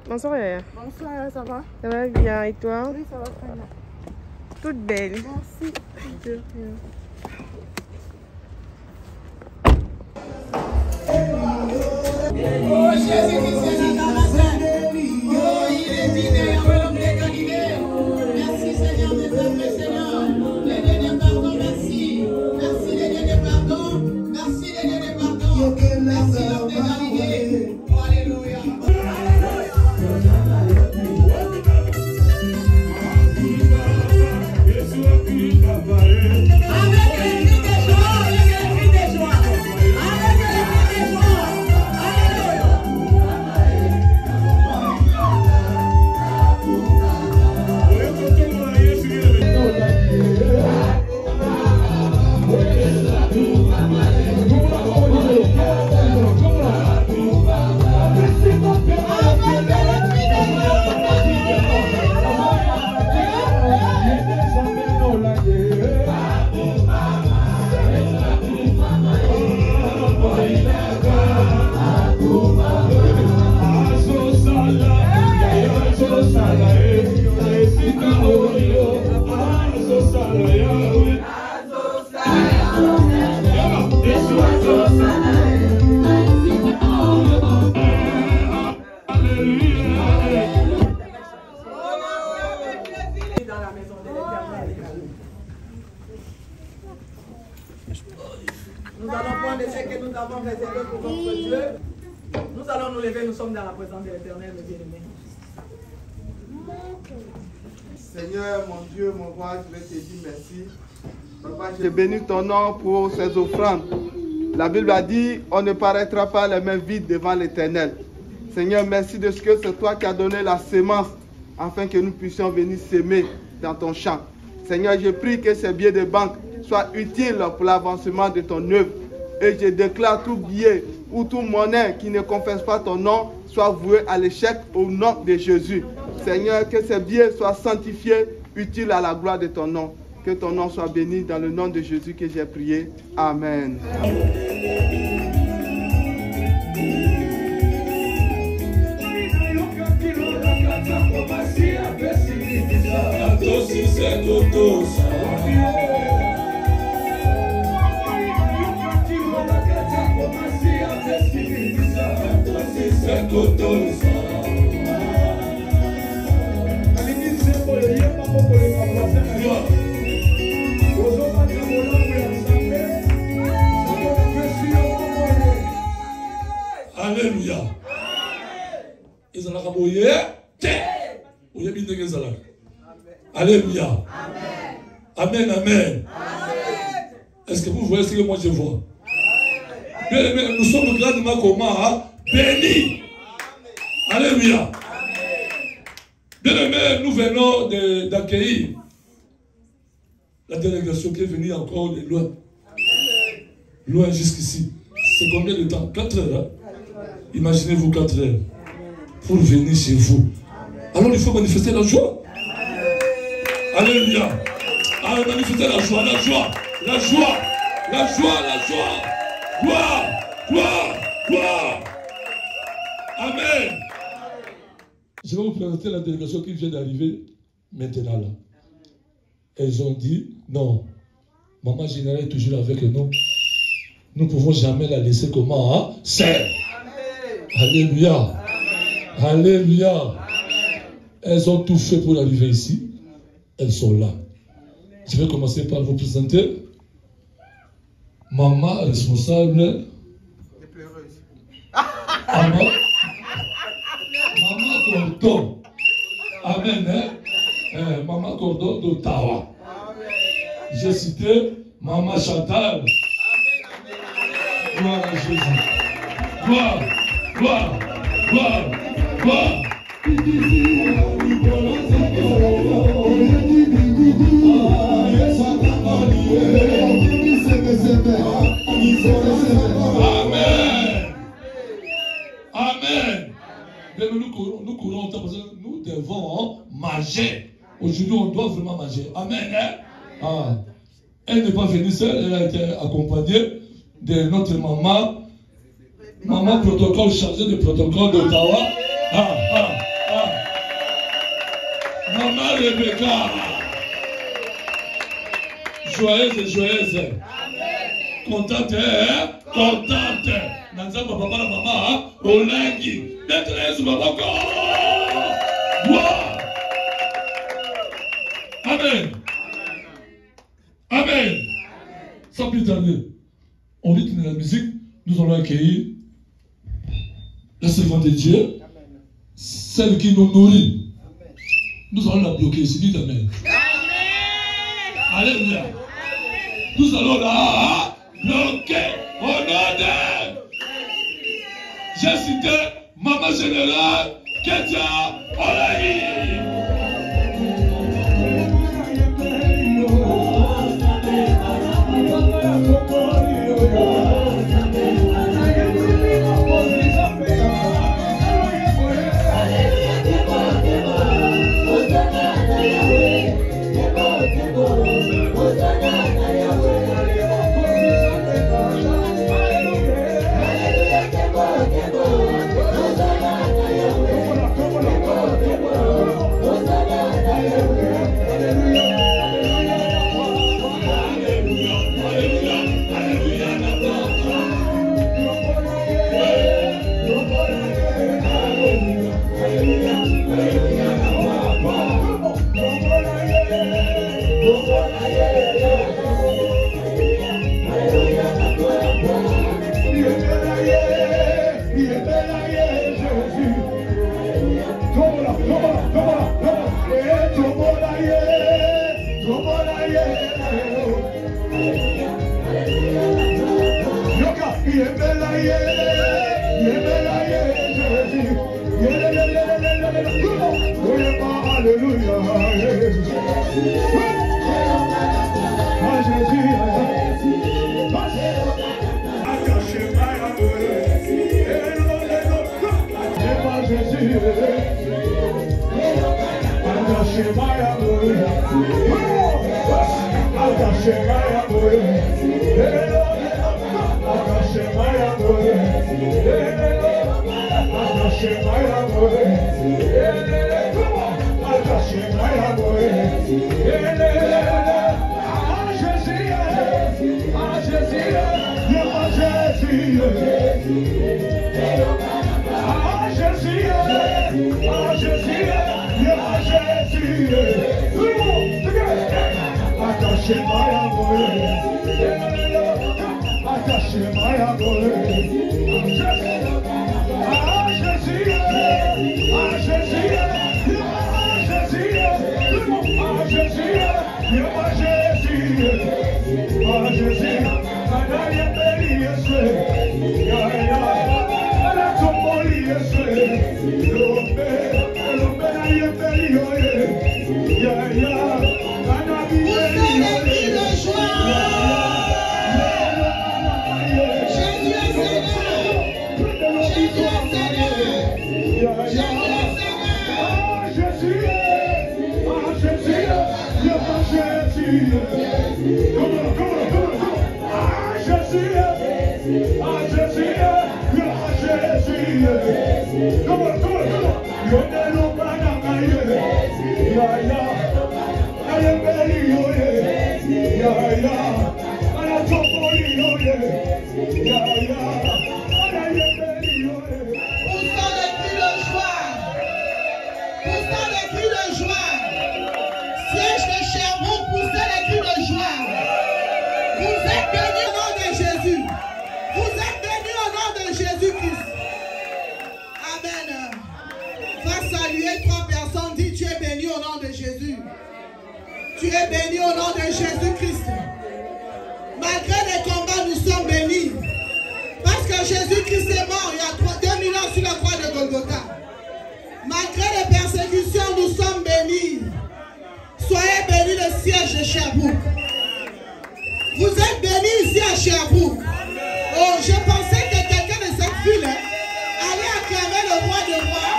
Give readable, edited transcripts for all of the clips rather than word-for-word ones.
Bonsoir, Yaya. Bonsoir, ça va? Ça va bien, et toi? Oui, ça va très bien. Toute belle. Merci. De rien. Oh Jésus-Christ est dans la scène. Oh, il est dîné avec l'homme de Galilée. Merci Seigneur, mes œuvres, Seigneur. Les dieux de pardon, merci. Merci les dieux de pardon. Merci les dieux de pardon. Merci l'homme de Galilée. Oh, alléluia. Nous allons prendre ce que nous avons réservé pour notre Dieu. Nous allons nous lever, nous sommes dans la présence de l'Éternel, mes bien-aimés. Seigneur, mon Dieu, mon roi, je vais te dire merci. Papa, je bénis ton nom pour ces offrandes. La Bible a dit, on ne paraîtra pas les mains vides devant l'Éternel. Seigneur, merci de ce que c'est toi qui as donné la sémence afin que nous puissions venir s'aimer dans ton champ. Seigneur, je prie que ces billets de banque soient utiles pour l'avancement de ton œuvre. Et je déclare tout billet ou toute monnaie qui ne confesse pas ton nom soit voué à l'échec au nom de Jésus. Seigneur, que ces billets soient sanctifiés, utiles à la gloire de ton nom. Que ton nom soit béni dans le nom de Jésus que j'ai prié. Amen. Alléluia. Alléluia. Amen, amen. Est-ce que vous voyez ce que moi je vois? Bien aimé, nous sommes grandement comment bénis. Alléluia. Bien aimé, nous venons d'accueillir la délégation qui est venue encore de loin. Loin jusqu'ici. C'est combien de temps? 4 heures. Hein? Imaginez-vous 4 heures pour venir chez vous. Alors il faut manifester la joie. Alléluia. Alors manifester la joie, la joie, la joie, la joie, la joie. Gloire, gloire, gloire. Amen. Je vais vous présenter la délégation qui vient d'arriver maintenant là. Elles ont dit, non, maman générale est toujours avec nous. Nous ne pouvons jamais la laisser comment, hein? C'est. Alléluia. Alléluia. Elles ont tout fait pour arriver ici. Elles sont là. Je vais commencer par vous présenter. Maman responsable. Maman. Maman Cordon. Amen. Hein? Maman Cordon d'Ottawa. J'ai cité Maman Chantal. Gloire à Jésus. Gloire, gloire, gloire, gloire. Amen. Amen. Mais nous courons parce que nous devons manger. Aujourd'hui, on doit vraiment manger. Amen. Hein? Ah. Elle n'est pas venue seule, elle a été accompagnée de notre maman. Maman protocole, chargée de protocole d'Ottawa. Maman Rebecca. Joyeuse et joyeuse. Contente, hein? Contente. Nanzamba papa la maman, Olengi. Maîtresse Maboko. Gloire. Amen. Amen. Sans plus tarder, on rythme de la musique, nous allons accueillir la servante de Dieu, celle qui nous nourrit. Nous allons la bloquer ici, dites Amen. Alléluia. Nous allons la bloquer au nom d'elle. J'ai cité Maman Générale, Ketia Olaï. Tu es béni au nom de Jésus-Christ. Malgré les combats, nous sommes bénis. Parce que Jésus-Christ est mort il y a 2000 ans sur la croix de Golgotha. Malgré les persécutions, nous sommes bénis. Soyez bénis le siège de Sherbrooke. Vous êtes bénis ici à Sherbrooke. Oh, je pensais que quelqu'un de cette ville allait acclamer le roi des rois.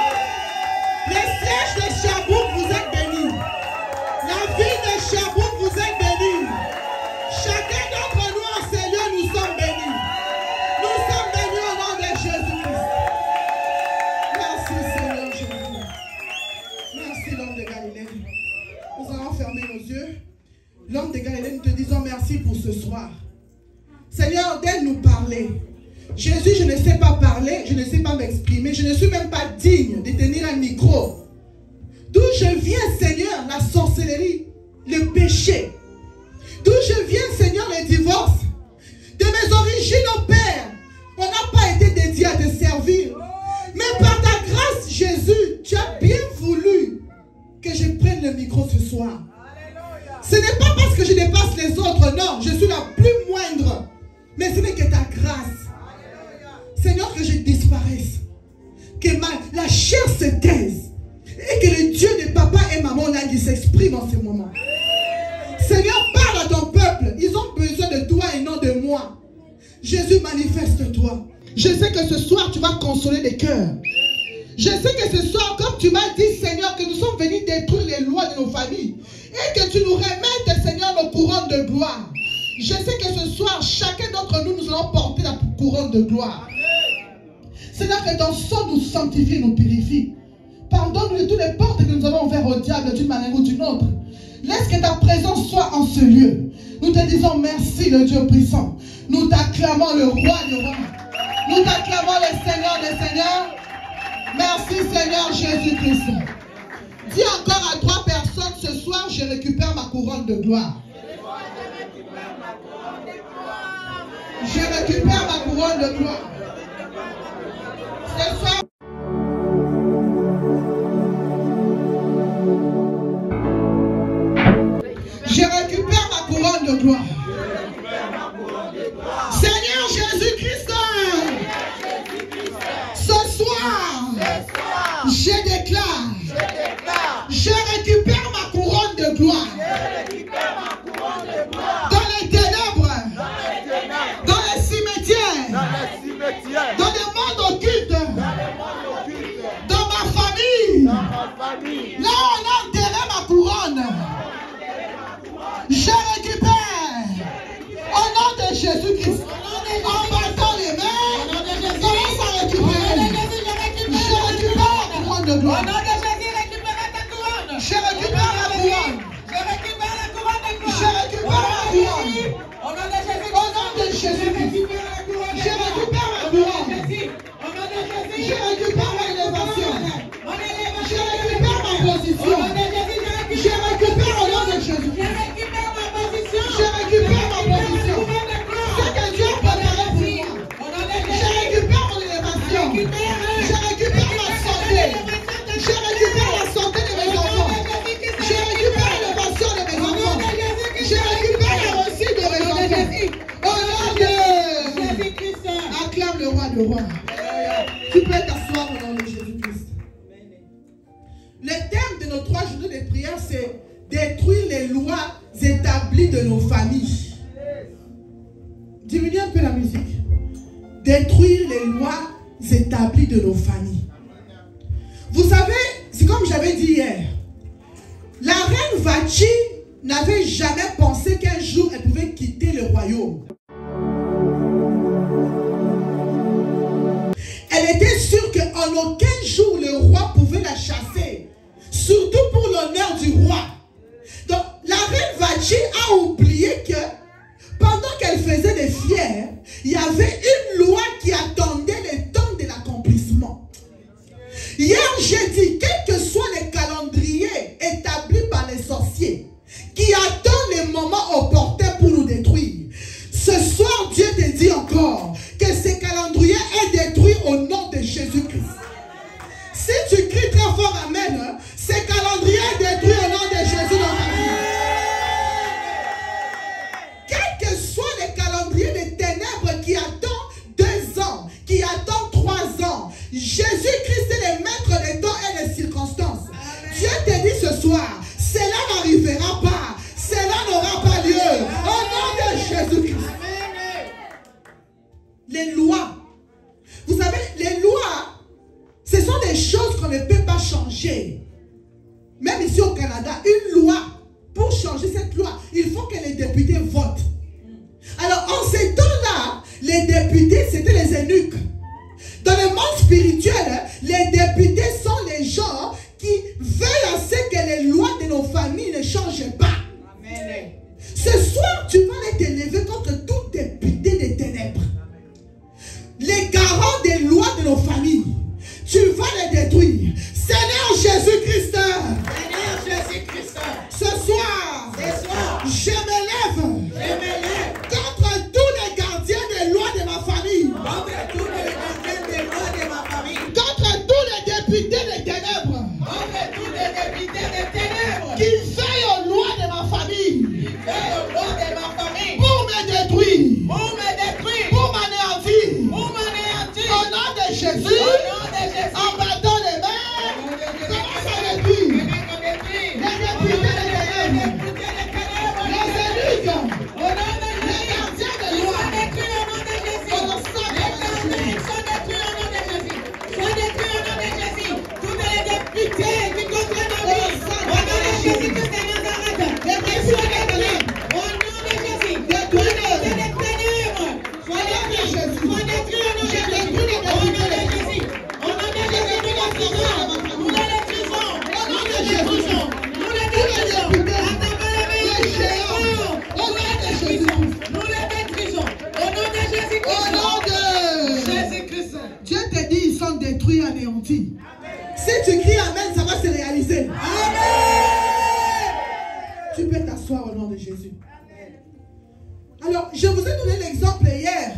Le siège de Sherbrooke, vous êtes bénis. La ville de Sherbrooke, vous êtes bénis. Chacun d'entre nous en ces lieux, nous sommes bénis. Nous sommes bénis au nom de Jésus-Christ. Merci Seigneur Jésus. Merci l'homme de Galilée. Amen. Nous allons fermer nos yeux. L'homme de Galilée, nous te disons merci pour ce soir. Seigneur, dès nous parler. Jésus, je ne sais pas parler, je ne sais pas m'exprimer, je ne suis même pas digne de tenir un micro. D'où je viens, Seigneur, la sorcellerie, le péché. D'où je viens, Seigneur, le divorce. De mes origines, au Père, on n'a pas été dédié à te servir. Mais par ta grâce, Jésus, tu as bien voulu que je prenne le micro ce soir. Ce n'est pas parce que je dépasse les autres, non, je suis la plus moindre. Mais ce n'est que ta grâce. Seigneur, que je disparaisse. Que la chair se taise. Et que le Dieu de papa et maman là, qui s'exprime en ce moment. Seigneur, parle à ton peuple. Ils ont besoin de toi et non de moi. Jésus, manifeste-toi. Je sais que ce soir, tu vas consoler les cœurs. Je sais que ce soir, comme tu m'as dit, Seigneur, que nous sommes venus détruire les lois de nos familles. Et que tu nous remettes, Seigneur, nos couronnes de gloire. Je sais que ce soir, chacun d'entre nous, nous allons porter la couronne de gloire. Seigneur, que ton sang nous sanctifie et nous purifie. Pardonne-nous de toutes les portes que nous avons ouvertes au diable d'une manière ou d'une autre. Laisse que ta présence soit en ce lieu. Nous te disons merci, le Dieu puissant. Nous t'acclamons le roi du roi. Nous t'acclamons le Seigneur des seigneurs. Merci, Seigneur Jésus-Christ. Dis encore à 3 personnes ce soir, je récupère ma couronne de gloire. Je récupère ma couronne de gloire. Ce soir, je récupère ma couronne de gloire. Seigneur Jésus-Christ, ce soir, je déclare, je récupère ma couronne de gloire. Dans les ténèbres, dans les cimetières, dans le monde occulte, dans ma famille, là on a enterré ma couronne. Je récupère au nom de Jésus-Christ. En battant les mains, commence à récupérer. Je récupère la couronne de gloire. Je récupère la couronne. Je récupère la couronne. Au nom de Jésus-Christ. Je récupère la couronne. Je récupère l'élévation. Je récupère ma position. Je récupère au nom de Jésus-Christ. Je récupère ma position. Ce que Dieu a préparé pour moi. Je récupère mon élévation. Je récupère ma santé. Je récupère la santé de mes enfants. Je récupère l'élévation de mes enfants. Je récupère la réussite de mes enfants. Au nom de Jésus-Christ. Acclame le roi de roi. Tu peux t'asseoir au nom de Jésus-Christ. Le thème de nos 3 journées de prière, c'est détruire les lois établies de nos familles. Diminuez un peu la musique. Détruire les lois établies de nos familles. Vous savez, c'est comme j'avais dit hier. La reine Vati n'avait jamais pensé qu'un jour elle pouvait quitter le royaume. Elle était sûre qu'en aucun jour le roi pouvait la chasser. Surtout pour l'honneur du roi. Donc la reine Vati a oublié que pendant qu'elle faisait des fiers, il y avait une loi qui attendait le temps de l'accomplissement. Hier j'ai dit, quel que soit les calendriers établis par les sorciers qui attendent les moments opportuns pour nous détruire, ce soir Dieu te dit encore que ces calendriers est détruit au nom de Jésus-Christ. Si tu cries très fort amen, ces calendriers est détruit au nom de Jésus dans ta vie. Quel que soit les calendriers des ténèbres qui attendent 2 ans, qui attendent 3 ans, Jésus-Christ est le maître des temps et des circonstances. Dieu te dit ce soir, cela n'arrivera pas, cela n'aura pas lieu. Au nom de Jésus-Christ. Les lois. Vous savez, les lois, ce sont des choses qu'on ne peut pas changer. Même ici au Canada, une loi, pour changer cette loi, il faut que les députés votent. Alors, en ces temps-là, les députés, c'était les eunuques. Dans le monde spirituel, les députés sont les gens qui veulent à ce que les lois de remplacé. Amen. Tu peux t'asseoir au nom de Jésus. Alors, je vous ai donné l'exemple hier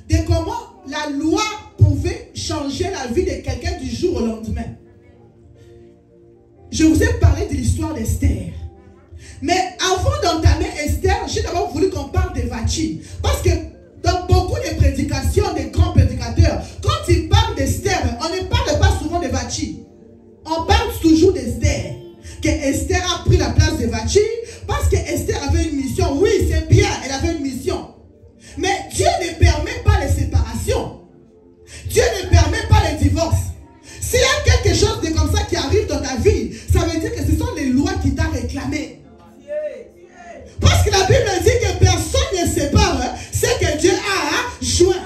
de comment la loi pouvait changer la vie de quelqu'un du jour au lendemain. Je vous ai parlé de l'histoire d'Esther. Mais avant d'entamer Esther, j'ai d'abord voulu qu'on parle de Vachi. Parce que dans beaucoup de prédications, des grands prédicateurs, quand ils parlent d'Esther, on ne parle pas souvent de Vachi. On parle toujours d'Esther. Que Esther a pris la place de Vachi parce que Esther avait une mission. Oui, c'est bien, elle avait une mission. Mais Dieu ne permet pas les séparations. Dieu ne permet pas les divorces. S'il y a quelque chose de comme ça qui arrive dans ta vie, ça veut dire que ce sont les lois qui t'ont réclamé. Parce que la Bible dit que personne ne sépare ce que Dieu a joint.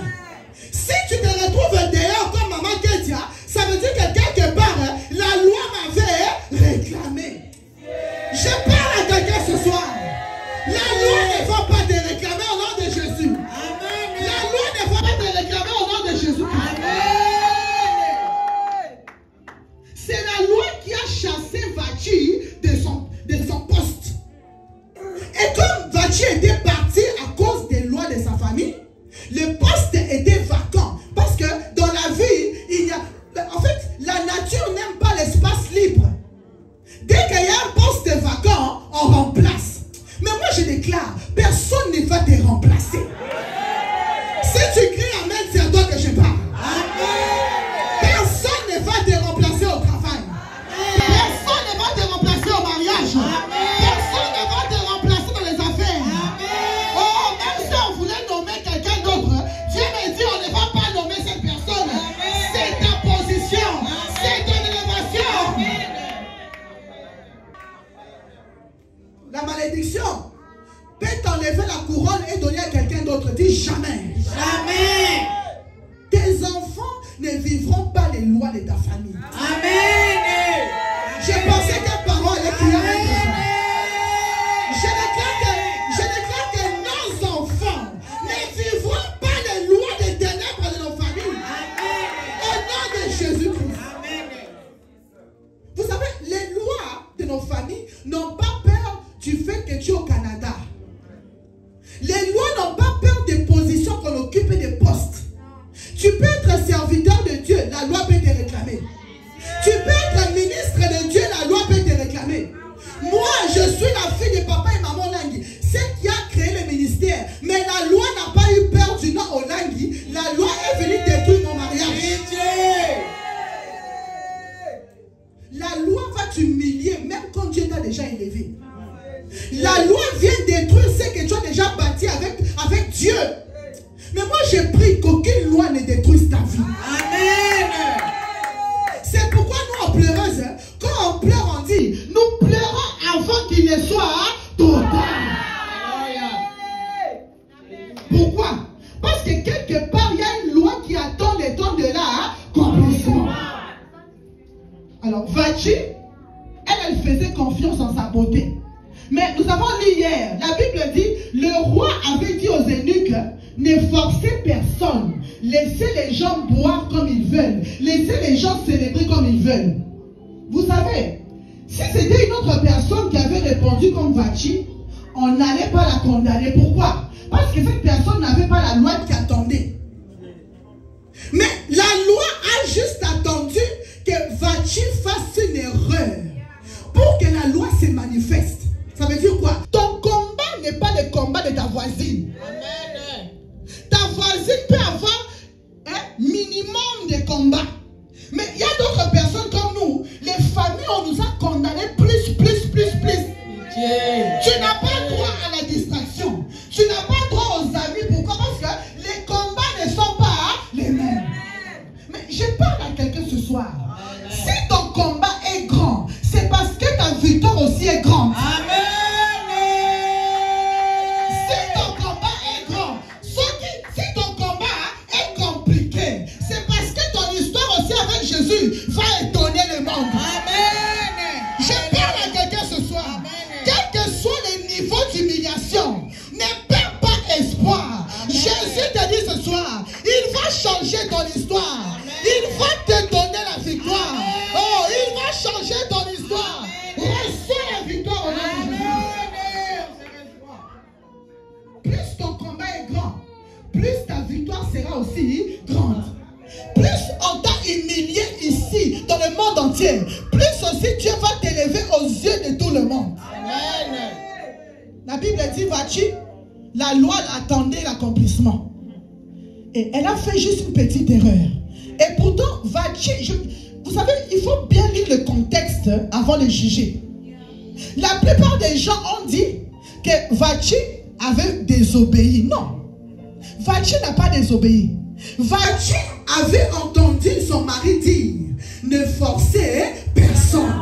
Si tu te retrouves dehors comme maman Kedia, ça veut dire que quelque part, la loi m'avait réclamé. Je parle à quelqu'un ce soir. La loi ne va pas te réclamer au nom de Jésus. Amen. La loi ne va pas te réclamer au nom de Jésus. Amen. C'est la loi qui a chassé Vachi de son poste. Et comme Vachi était parti à cause des lois de sa famille, le poste était vacant. Parce que dans la vie, il y a... En fait, la nature n'aime pas l'espace libre. Dès qu'il y a un poste vacant, on remplace. Mais moi je déclare, personne ne va te remplacer. Si tu cries amen, c'est à toi que je parle. Personne ne va te remplacer au travail. Personne ne va te remplacer au mariage. Personne ne va te remplacer dans les affaires. Oh, même si on voulait nommer quelqu'un d'autre, Dieu me dit on ne va pas nommer cette personne. C'est ta position. C'est ton élévation. La malédiction peut t'enlever la couronne et donner à quelqu'un d'autre. Dis jamais. Jamais. Tes enfants ne vivront pas les lois de ta famille. Amen. Je pensais qu'un parent allait crier avec toi. Je déclare que nos enfants ne vivront pas les lois des ténèbres de nos familles. Amen. Au nom de Jésus-Christ. Vous savez, les lois de nos familles n'ont pas peur du fait que tu es au Canada. Les lois n'ont pas peur des positions qu'on occupe et des postes. Tu peux être serviteur de Dieu, la loi peut te réclamer. Tu peux être ministre de Dieu, la loi peut te réclamer. Moi, je suis la fille de papa et maman Langui. C'est qui a créé le ministère. Mais la loi n'a pas eu peur du nom au Langui. La loi est venue détruire mon mariage. La loi va t'humilier même quand Dieu t'a déjà élevé. La loi vient détruire ce que tu as déjà bâti avec Dieu. Mais moi je prie qu'aucune loi ne détruise ta vie. Amen. C'est pourquoi nous en pleureuse, quand on pleure on dit, nous pleurons avant qu'il ne soit trop tard. Pourquoi? Parce que quelque part il y a une loi qui attend le temps de l'accomplissement. Alors Vachi, elle faisait confiance en sa beauté. Mais nous avons lu hier, la Bible dit, le roi avait dit aux eunuques, ne forcez personne, laissez les gens boire comme ils veulent, laissez les gens célébrer comme ils veulent. Vous savez, si c'était une autre personne qui avait répondu comme Vachi, on n'allait pas la condamner. Pourquoi? Parce que cette personne n'avait pas la loi qui attendait. Mais la loi a juste attendu que Vachi fasse une erreur pour que la loi se manifeste. Ça veut dire quoi? Ton combat n'est pas le combat de ta voisine. Amen. Ta voisine peut avoir un minimum de combat. Mais il y a d'autres personnes comme nous. Les familles, on nous a condamnés plus. Tu n'as pas droit à la distraction. Tu n'as pas droit aux amis. Pourquoi? Parce que les combats ne sont pas les mêmes. Mais je parle à quelqu'un ce soir. Si ton combat est grand, c'est parce que ta victoire aussi est grande. Amen. Si ton combat Dieu, plus aussi Dieu va t'élever aux yeux de tout le monde. Amen. La Bible dit, Vachi, la loi attendait l'accomplissement. Et elle a fait juste une petite erreur. Et pourtant, Vachi, vous savez, il faut bien lire le contexte avant de juger. La plupart des gens ont dit que Vachi avait désobéi. Non. Vachi n'a pas désobéi. Vachi avait entendu son mari dire, ne forcez personne.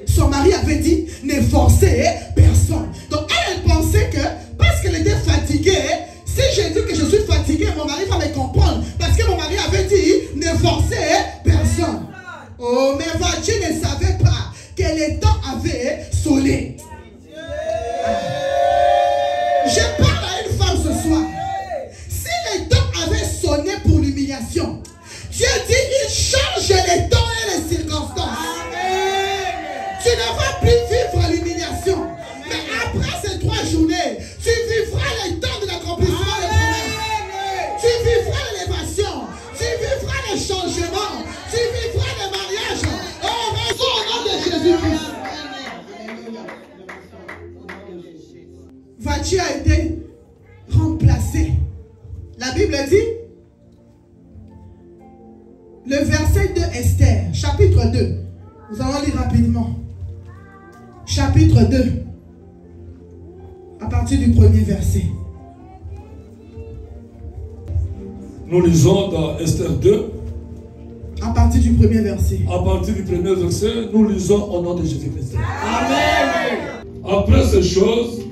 Son mari avait dit, ne forcez personne. Donc elle pensait que, parce qu'elle était fatiguée, si je dis que je suis fatiguée, mon mari va me comprendre. Parce que mon mari avait dit, ne forcez personne. Oh, mais Vachi ne savait pas que le temps avait sonné. Je parle à une femme ce soir. Si le temps avait sonné pour l'humiliation, Dieu dit, il change les temps et les circonstances. Tu ne vas plus vivre l'humiliation. Mais après ces 3 journées, tu vivras le temps de l'accomplissement des promesses. Tu vivras l'élévation. Tu vivras le changement. Tu vivras le mariage. Oh, raison au nom de Jésus-Christ. Vachi a été remplacé. La Bible dit, le verset de Esther, chapitre 2. Nous allons lire rapidement. Chapitre 2, à partir du premier verset. Nous lisons dans Esther 2. À partir du premier verset. À partir du premier verset, nous lisons au nom de Jésus-Christ. Amen. Après ces choses,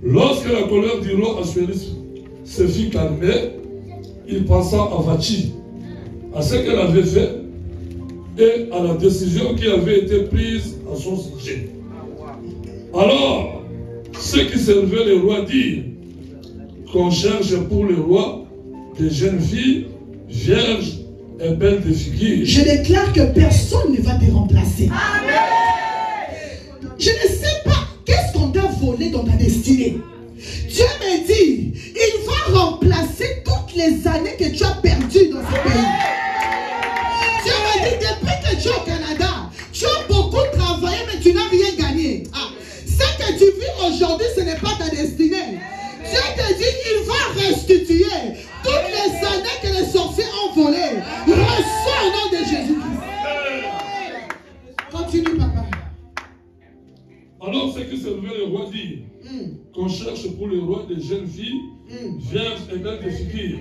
lorsque la colère du roi Assuérus se fit calmer, il pensa à Vachi, à ce qu'elle avait fait et à la décision qui avait été prise à son sujet. Alors, ceux qui servaient le roi dirent qu'on cherche pour le roi des jeunes filles, vierges et belles de figure. Je déclare que personne ne va te remplacer. Amen. Je ne sais pas qu'est-ce qu'on t'a volé dans ta destinée. Dieu me dit, il va remplacer toutes les années que tu as perdues dans ce pays. Dieu me dit, depuis que tu es au Canada, tu as beaucoup travaillé, mais tu n'as rien gagné. Ce que tu vis aujourd'hui, ce n'est pas ta destinée. Dieu te dit, il va restituer toutes les années que les sorciers ont volées. Reçois au nom de Jésus-Christ. Continue, papa. Alors ceux qui servaient le roi dirent qu'on cherche pour le roi des jeunes filles, vierges et belles de figure,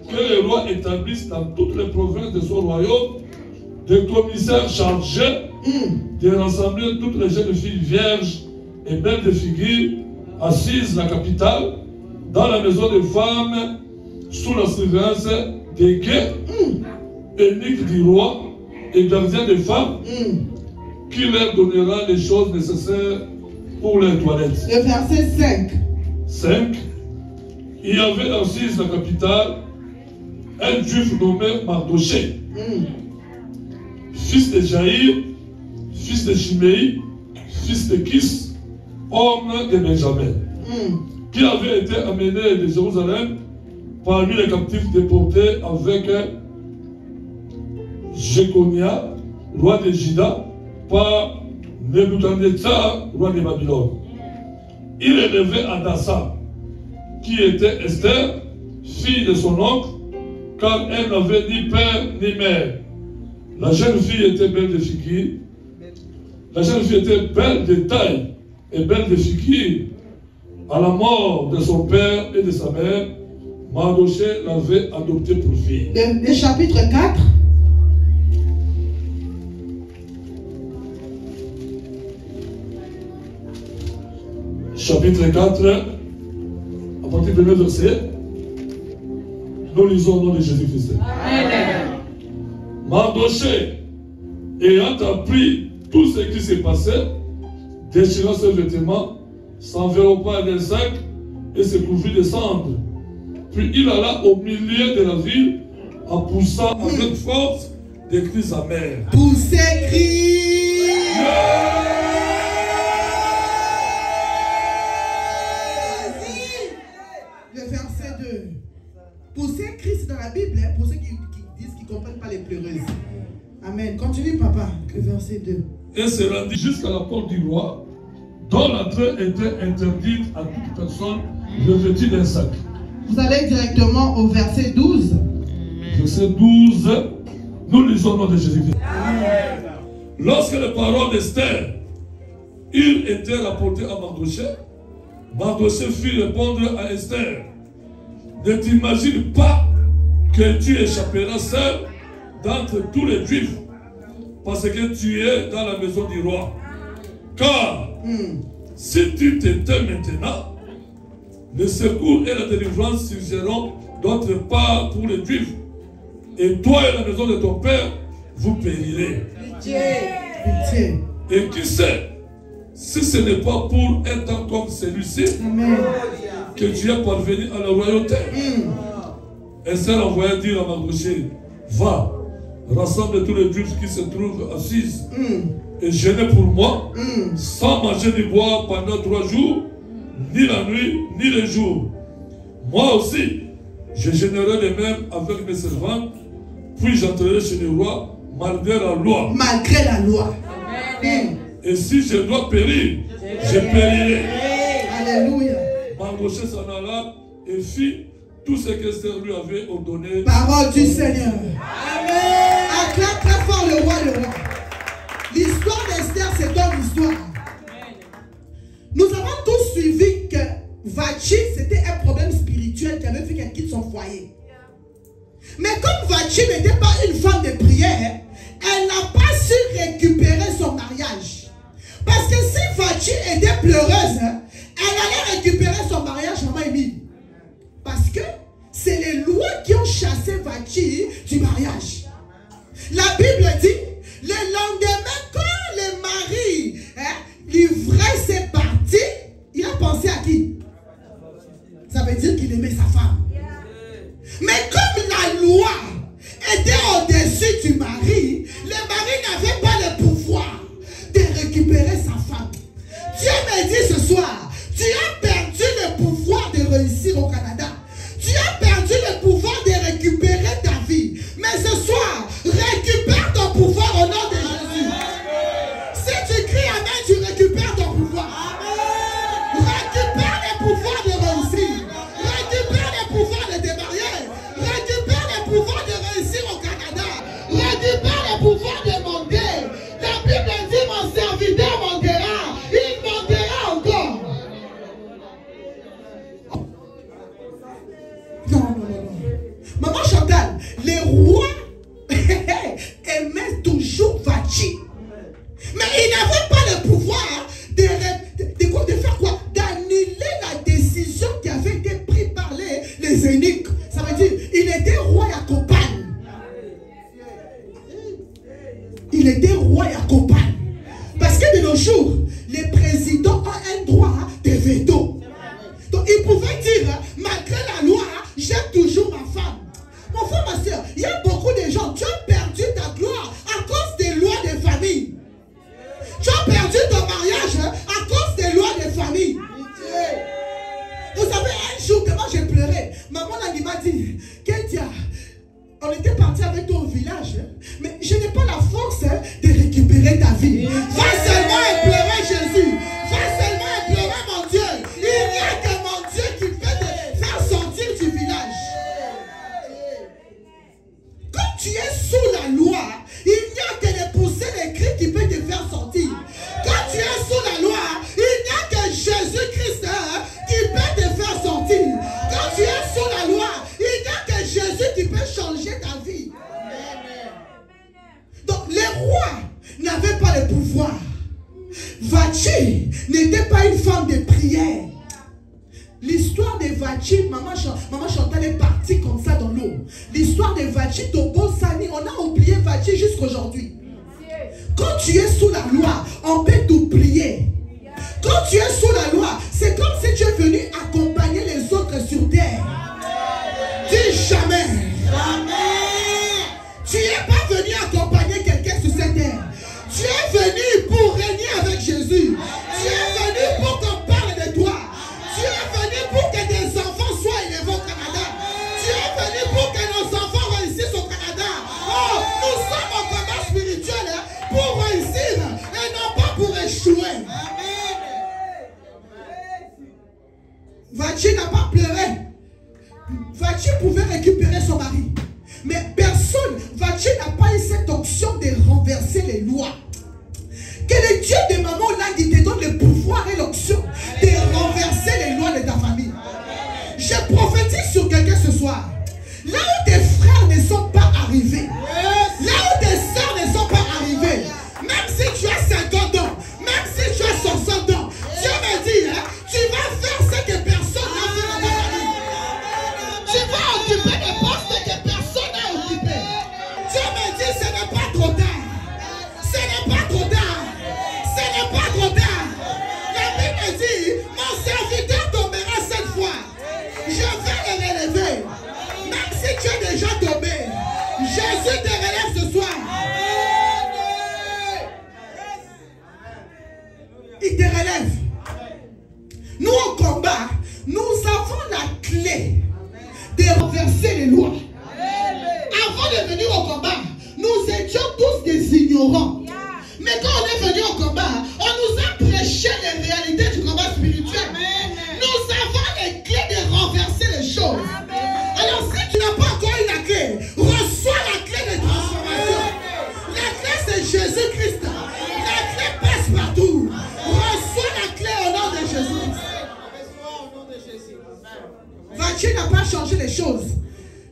que le roi établisse dans toutes les provinces de son royaume des commissaires chargés de rassembler toutes les jeunes filles vierges et belles de figure assises la capitale dans la maison des femmes sous la surveillance des guets, eunuques du roi et gardiens des femmes, qui leur donnera les choses nécessaires pour les toilettes. Le verset 5. 5. Il y avait assise la capitale un juif nommé Mardoché, fils de Jaïr, fils de Chiméi, fils de Kis, homme de Benjamin, qui avait été amené de Jérusalem parmi les captifs déportés avec Jéconia, roi de Juda, par Nebuchadnezzar, roi de Babylone. Il élevait Adassa, qui était Esther, fille de son oncle, car elle n'avait ni père ni mère. La jeune fille était belle de figure. La jeune fille était belle de taille et belle de figure. À la mort de son père et de sa mère, Mardoché l'avait adoptée pour fille. Le chapitre 4. Chapitre 4, à partir du premier verset, nous lisons au nom de Jésus-Christ. Mardoché, ayant appris tout ce qui s'est passé, déchira ses vêtements, s'enveloppa d'un sac et se couvrit de cendres. Puis il alla au milieu de la ville en poussant avec force des cris amers. Poussez cris. Le verset 2. Poussez cris dans la Bible, pour ceux qui disent qu'ils ne comprennent pas les pleureuses. Amen. Continue, papa. Le verset 2. Et se rendit jusqu'à la porte du roi, dont l'entrée était interdite à toute personne revêtue d'un sac. Vous allez directement au verset 12. Verset 12, nous lisons le nom de Jésus-Christ. Lorsque les paroles d'Esther eurent été rapportées à Mardochée, Mardochée fit répondre à Esther: ne t'imagine pas que tu échapperas seul d'entre tous les Juifs, parce que tu es dans la maison du roi. Car si tu t'étais maintenant, le secours et la délivrance surgiront d'autre part pour les Juifs, et toi et la maison de ton père, vous périrez. Pitié. Et qui sait, si ce n'est pas pour un temps comme celui-ci que tu es parvenu à la royauté. Esther envoya dire à Mardochée: va, rassemble tous les Juifs qui se trouvent assises et jeûnez pour moi, sans manger ni boire pendant 3 jours, ni la nuit, ni le jour. Moi aussi, je jeûnerai de même avec mes servantes, puis j'entrerai chez le roi malgré la loi. Malgré la loi. Et si je dois périr, je périrai. Alléluia. Mardochée s'en alla et fit tout ce qu'Esther lui avait ordonné. Parole du Seigneur. Amen. Acclame très fort le roi, le roi. L'histoire d'Esther, c'est ton histoire. Nous avons tous suivi que Vachi, c'était un problème spirituel qui avait fait qu'elle quitte son foyer. Mais comme Vachi n'était pas une femme de prière, elle n'a pas su récupérer son mariage. Parce que si Vachi était pleureuse, elle allait récupérer son mariage maman Émile. Parce que c'est les lois qui ont chassé Vachi du mariage. La Bible dit, le lendemain, quand le mari, l'ivresse est parti, il a pensé à qui? Ça veut dire qu'il aimait sa femme. Mais comme la loi était au-dessus du mari, le mari n'avait pas le pouvoir de récupérer sa femme. Dieu me dit ce soir, tu as perdu le pouvoir de réussir au Canada. Tu as perdu le pouvoir de récupérer ta vie. Mais ce soir, récupère ton pouvoir au nom de Jésus. Si tu cries amen, tu récupères ton pouvoir. Récupère le pouvoir de réussir. Récupère le pouvoir de démarrer. Récupère le pouvoir de réussir au Canada. Récupère le pouvoir de monter. La Bible dit, mon serviteur montera. Il montera encore. Non. Maman Chantal, les rois aimaient toujours Vachi. Mais ils n'avaient pas le pouvoir de faire quoi? D'annuler la décision qui avait été prise par les eunuques. Ça veut dire, il était roi à Copan. Il était roi à Copan. Parce que de nos jours, les présidents ont un droit de veto. Donc ils pouvaient dire, malgré la loi, j'aime toujours ma femme. Mon frère, ma soeur, il y a beaucoup de gens, tu as perdu ta gloire à cause des lois de famille. Tu as perdu ton mariage à cause des lois de famille. Vous savez, un jour, tellement j'ai pleuré, maman m'a dit, Kentia, on était parti avec toi au village, mais je n'ai pas la force de récupérer ta vie. Va seulement et pleurer Jésus. Va seulement et pleurer mon Dieu. Il n'y a que mon Dieu qui peut te faire sortir du village. Quand tu es sous la loi, il n'y a que de pousser les cris qui peut te faire sortir. Quand tu es sous la loi, il n'y a que Jésus-Christ qui peut te faire sortir. Quand tu es sous la loi, il n'y a que Jésus qui peut changer ta vie. Donc les rois n'avaient pas le pouvoir. Vachi n'était pas une femme de prière. L'histoire de Vachi, maman Chantal est partie comme ça dans l'eau. L'histoire de Vachi, Tobo Sani, on a oublié Vachi jusqu'aujourd'hui. Quand tu es sous la loi, on peut t'oublier. Quand tu es sous la loi, c'est comme si tu es venu accompagner les autres sur terre. Dis jamais. Tu n'es pas venu accompagner quelqu'un sur cette terre. Tu es venu pour régner avec Jésus. Tu es venu pour qu'on parle de toi. Tu es venu pour que tes enfants soient élevés au Canada. Tu es venu pour que nos enfants réussissent au Canada. Oh, nous sommes au combat spirituel. renverser les lois. Que le Dieu de maman Landi te donne le pouvoir et l'option de renverser les lois de ta famille. Je prophétise sur quelqu'un ce soir. Là où tes frères ne sont pas arrivés, là où tes sœurs ne sont pas arrivées, même si tu as 50 ans, même si tu as 60 ans, Dieu me dit, hein, tu vas faire ce que personne n'a fait dans ta famille. Tu vas occuper des postes que personne n'a occupé. Dieu me dit, ce n'est pas trop tard. Ce n'est pas trop tard. Ce n'est pas trop tard. La Bible me dit, mon serviteur tombera cette fois. Je vais le relever. Même si tu es déjà tombé, Jésus te relève ce soir. Il te relève. Nous au combat, nous avons la clé de renverser les lois. Avant de venir au combat, nous étions tous des ignorants. Mais quand on est venu au combat, on nous a prêché les réalités du combat spirituel. Nous avons les clés de renverser les choses. Alors si tu n'as pas encore eu la clé, reçois la clé de transformation. La clé c'est Jésus-Christ. La clé passe partout. Reçois la clé au nom de Jésus. Dieu n'a pas changé les choses.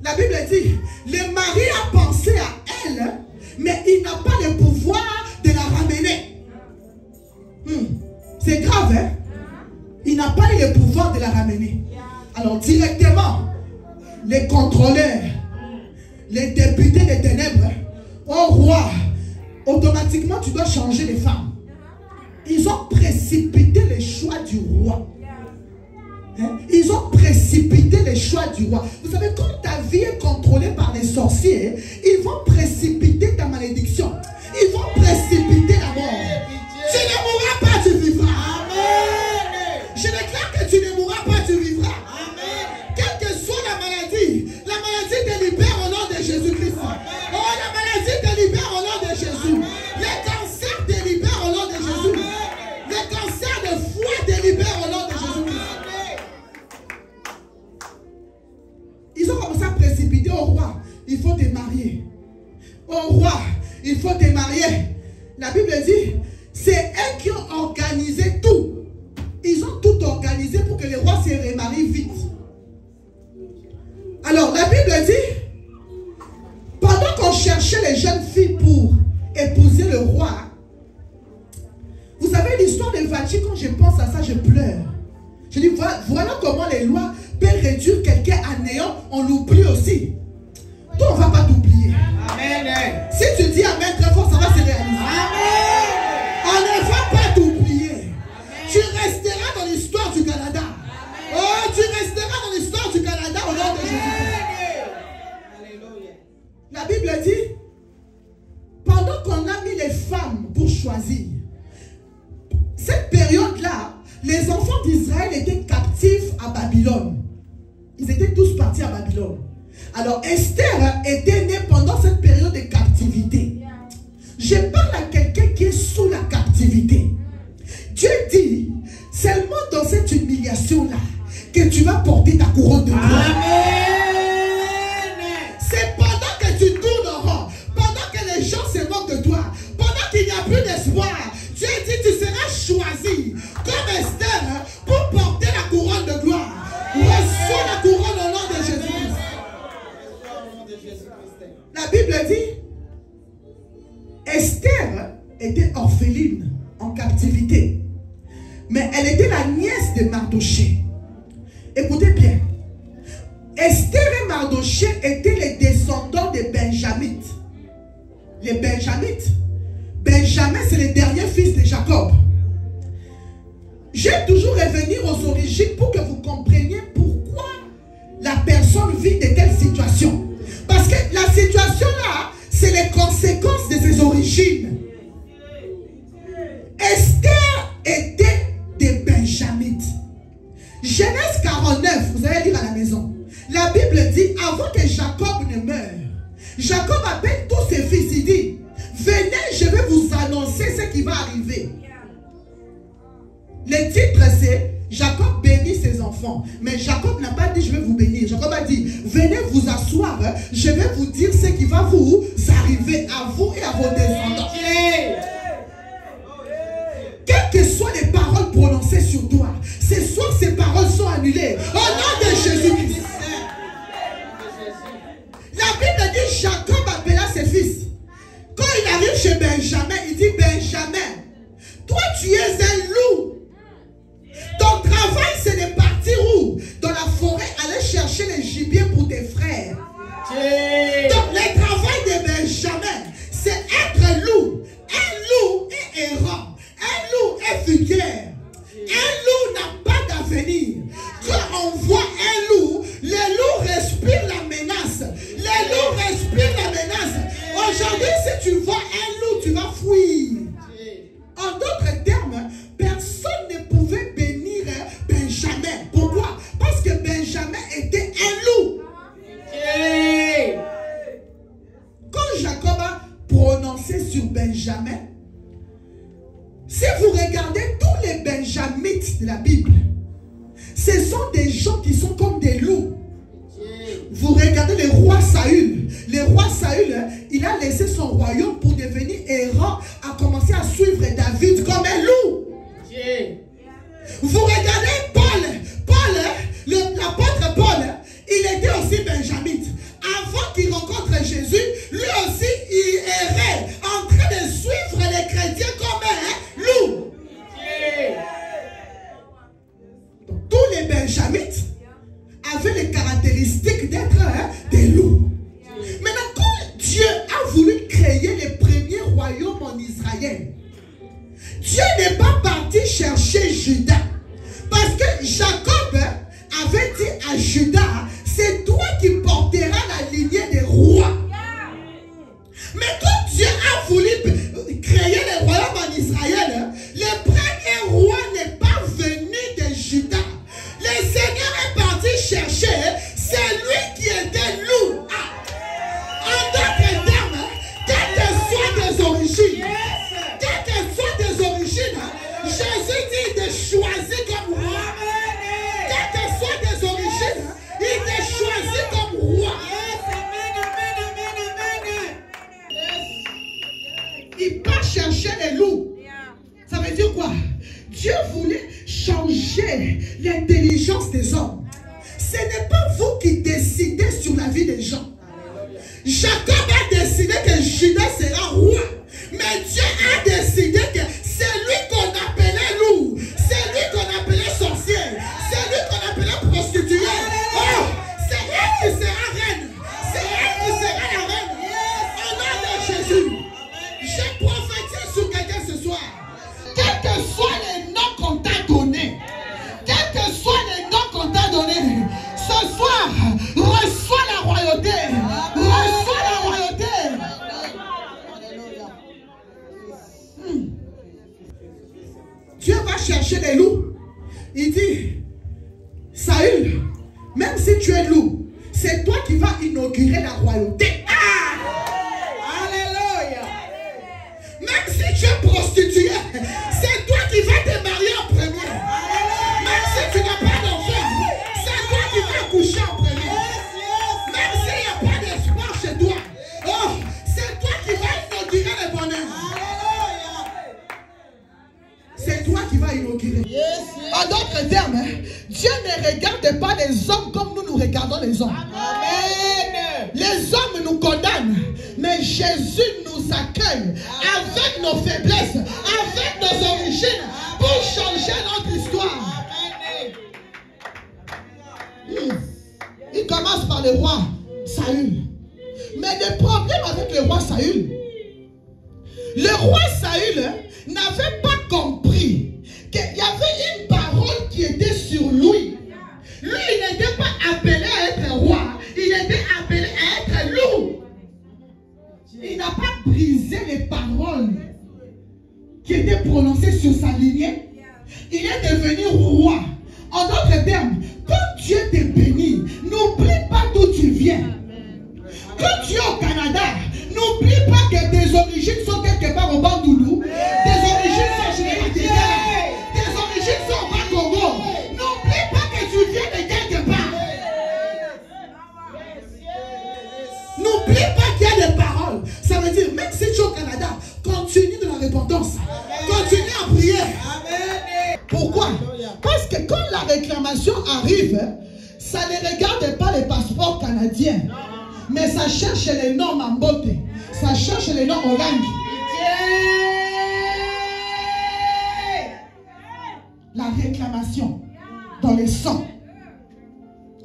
La Bible dit, le mari a pensé à elle, mais il n'a pas le pouvoir de la ramener. C'est grave, hein? Il n'a pas eu le pouvoir de la ramener. Alors directement, les contrôleurs, les députés des ténèbres, au roi, automatiquement tu dois changer les femmes. Ils ont précipité le choix du roi. Ils ont précipité les choix du roi. Vous savez, quand ta vie est contrôlée par les sorciers, ils vont précipiter ta malédiction. Ils vont précipiter la mort. Tu ne mourras pas, tu vivras. Amen. Je déclare que tu ne mourras pas, tu vivras. Amen. Quelle que soit la maladie te libère au nom de Jésus-Christ. Oh, la maladie te libère au nom de Jésus. Les cancers te libèrent au nom de Jésus. Les cancers de foie te libèrent au nom de Jésus. Ils ont commencé à précipiter au roi. Il faut te marier. Au roi, il faut te marier. La Bible dit, c'est eux qui ont organisé tout. Ils ont tout organisé pour que le roi se remarie vite. Alors, la Bible dit, pendant qu'on cherchait les jeunes filles pour épouser le roi, vous savez l'histoire de Vati, quand je pense à ça, je pleure. Je dis, voilà comment les lois peuvent réduire quelqu'un à néant, on l'oublie aussi. Toi, on ne va pas t'oublier. Amen. Si tu dis Amen très fort, ça va se réaliser. Amen. On ne va pas t'oublier. Tu resteras dans l'histoire du Canada. Amen. Oh, tu resteras dans l'histoire du Canada au nom de Jésus. La Bible dit, pendant qu'on a mis les femmes pour choisir, cette période-là, les enfants d'Israël étaient captifs à Babylone. Ils étaient tous partis à Babylone. Alors Esther était née pendant cette période de captivité. Je parle à quelqu'un qui est sous la captivité. Dieu dit, seulement dans cette humiliation-là, que tu vas porter ta couronne de gloire. C'est pendant que tu tournes en rond, pendant que les gens se moquent de toi, pendant qu'il n'y a plus d'espoir, Dieu dit, tu seras choisi comme Esther pour porter la couronne de gloire. Reçois la couronne au nom de Jésus-Christ. La Bible dit, Esther était orpheline en captivité, mais elle était la nièce de Mardoché. Écoutez bien, Esther et Mardoché étaient les descendants des Benjamites. Les Benjamites, Benjamin c'est le dernier fils de Jacob. J'aime toujours revenir aux origines pour que vous compreniez pourquoi la personne vit de telles situations. Parce que la situation là, c'est les conséquences de ses origines. Esther était des Benjamites. Genèse 49, vous allez lire à la maison. La Bible dit, avant que Jacob ne meure, Jacob appelle tous ses fils, il dit, venez, je vais vous annoncer ce qui va arriver. Le titre c'est Jacob bénit ses enfants. Mais Jacob n'a pas dit je vais vous bénir. Jacob a dit venez vous asseoir. Je vais vous dire ce qui va vous arriver à vous et à vos descendants. Quelles que soient les paroles prononcées sur toi, ce soir ces paroles sont annulées. Au nom de Jésus-Christ. La Bible dit Jacob appela ses fils. Quand il arrive chez Benjamin, il dit Benjamin, toi tu es un loup. Ton travail c'est de partir où? Dans la forêt, aller chercher les gibiers pour tes frères. Donc le travail de Benjamin, c'est être loup. Un loup est errant. Un loup est vulgaire. Un loup n'a pas d'avenir. Quand on voit un loup, le loup respire la menace. Le loup respire la menace. Aujourd'hui, si tu vois un loup, tu vas fuir. En d'autres termes, personne ne pouvait bénir Benjamin. Pourquoi? Parce que Benjamin était un loup. Quand Jacob a prononcé sur Benjamin, si vous regardez tous les Benjamites de la Bible, ce sont des gens qui sont comme des loups. Vous regardez le roi Saül. Le roi Saül, il a laissé son royaume pour devenir errant, a commencé à suivre David comme un loup. Vous regardez l'apôtre Paul, il était aussi benjamite. Avant qu'il rencontre Jésus, lui aussi il errait en train de suivre les chrétiens comme un loup. Donc, tous les benjamites avaient les caractéristiques d'être des loups. Maintenant, quand Dieu a voulu créer les premiers royaumes en Israël, Dieu n'est pas parti chercher Judas. Parce que Jacob avait dit à Judas, c'est toi qui porteras la lignée des rois. Mais quand Dieu a voulu créer les royaumes en Israël, le premier roi n'est pas venu de Judas. Le Seigneur est parti chercher celui qui était loup. En d'autres termes, quelles que soient tes origines, Jésus dit de choisir comme roi. Quelles que soient tes origines, il te choisit comme roi. Il part chercher les loups. Ça veut dire quoi? Dieu voulait changer l'intelligence des hommes. Ce n'est pas vous qui décidez sur la vie des gens. Jacob a décidé que Judas sera roi. Mais Dieu a décidé que c'est lui qu'on appelait loup. C'est lui qu'on appelait sorcier. C'est lui qu'on appelait prostituée. Oh, c'est elle qui sera reine. C'est elle qui sera la reine. Au nom de Jésus, je prophétise sur quelqu'un ce soir. Quels que soient les noms qu'on t'a donnés, quels que soient les noms qu'on t'a donnés, ce soir, reçois la royauté. Reçois la royauté. Dieu va chercher les loups. Il dit, Saül, même si tu es loup, c'est toi qui vas inaugurer la royauté. Alléluia. Même si tu es prostituée, c'est toi qui vas te marier en premier. Même si tu n'as pas d'enfant, c'est toi qui vas accoucher en premier. Même s'il n'y a pas d'espoir chez toi, oh, c'est toi qui vas inaugurer le bonheur. C'est toi qui vas inaugurer. En d'autres termes, Dieu ne regarde pas les hommes comme nous regardons les hommes. Amen. Les hommes nous condamnent, mais Jésus nous accueille avec nos faiblesses, avec nos origines, pour changer notre histoire. Il commence par le roi Saül. Mais le problème avec le roi Saül, le roi Saül n'avait pas compris qu'il y avait une parole qui était sur lui. Lui, il n'était pas appelé à être roi, il était appelé à être loup. Il n'a pas brisé les paroles qui étaient prononcées sur sa lignée. Il est devenu roi. En d'autres termes, quand Dieu te bénit, n'oublie pas d'où tu viens. Quand tu es au Canada, n'oublie pas que tes origines sont quelque part au Bandundu. Tes origines sont chez les Tes origines sont au Bas-Congo. repentance. Continuez à prier. Pourquoi? Parce que quand la réclamation arrive, ça ne regarde pas les passeports canadiens, mais ça cherche les noms Mambote, ça cherche les noms Orangi. La réclamation dans le sang.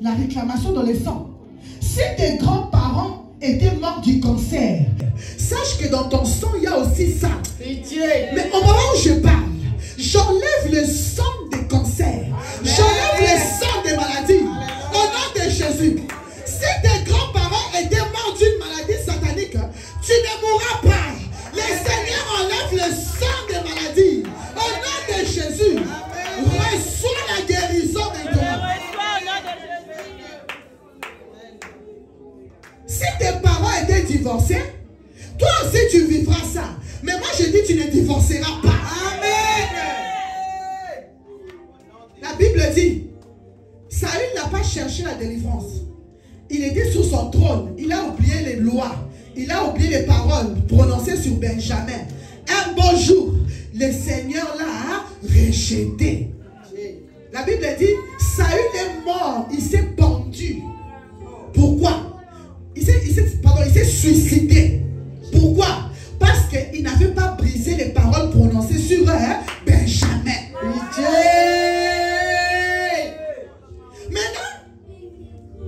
La réclamation dans le sang. Si tes grands-parents étaient morts du cancer, sache que dans ton sang, il y a aussi ça. Mais au moment où je parle, j'enlève le sang des cancers. J'enlève le sang des maladies. Au nom de Jésus. Si tes grands-parents étaient morts d'une maladie satanique, tu ne mourras pas. Le Seigneur enlève le sang des maladies. Au nom de Jésus. Reçois la guérison maintenant. Si tes parents étaient divorcés, toi aussi tu vivras ça. Mais moi je dis tu ne divorceras pas. Amen. La Bible dit, Saül n'a pas cherché la délivrance. Il était sur son trône. Il a oublié les lois. Il a oublié les paroles prononcées sur Benjamin. Un beau jour, le Seigneur l'a rejeté. La Bible dit, Saül est mort. Il s'est pendu. Pourquoi? Il s'est suicidé. Pourquoi? Parce qu'il n'avait pas brisé les paroles prononcées sur Benjamin. Maintenant,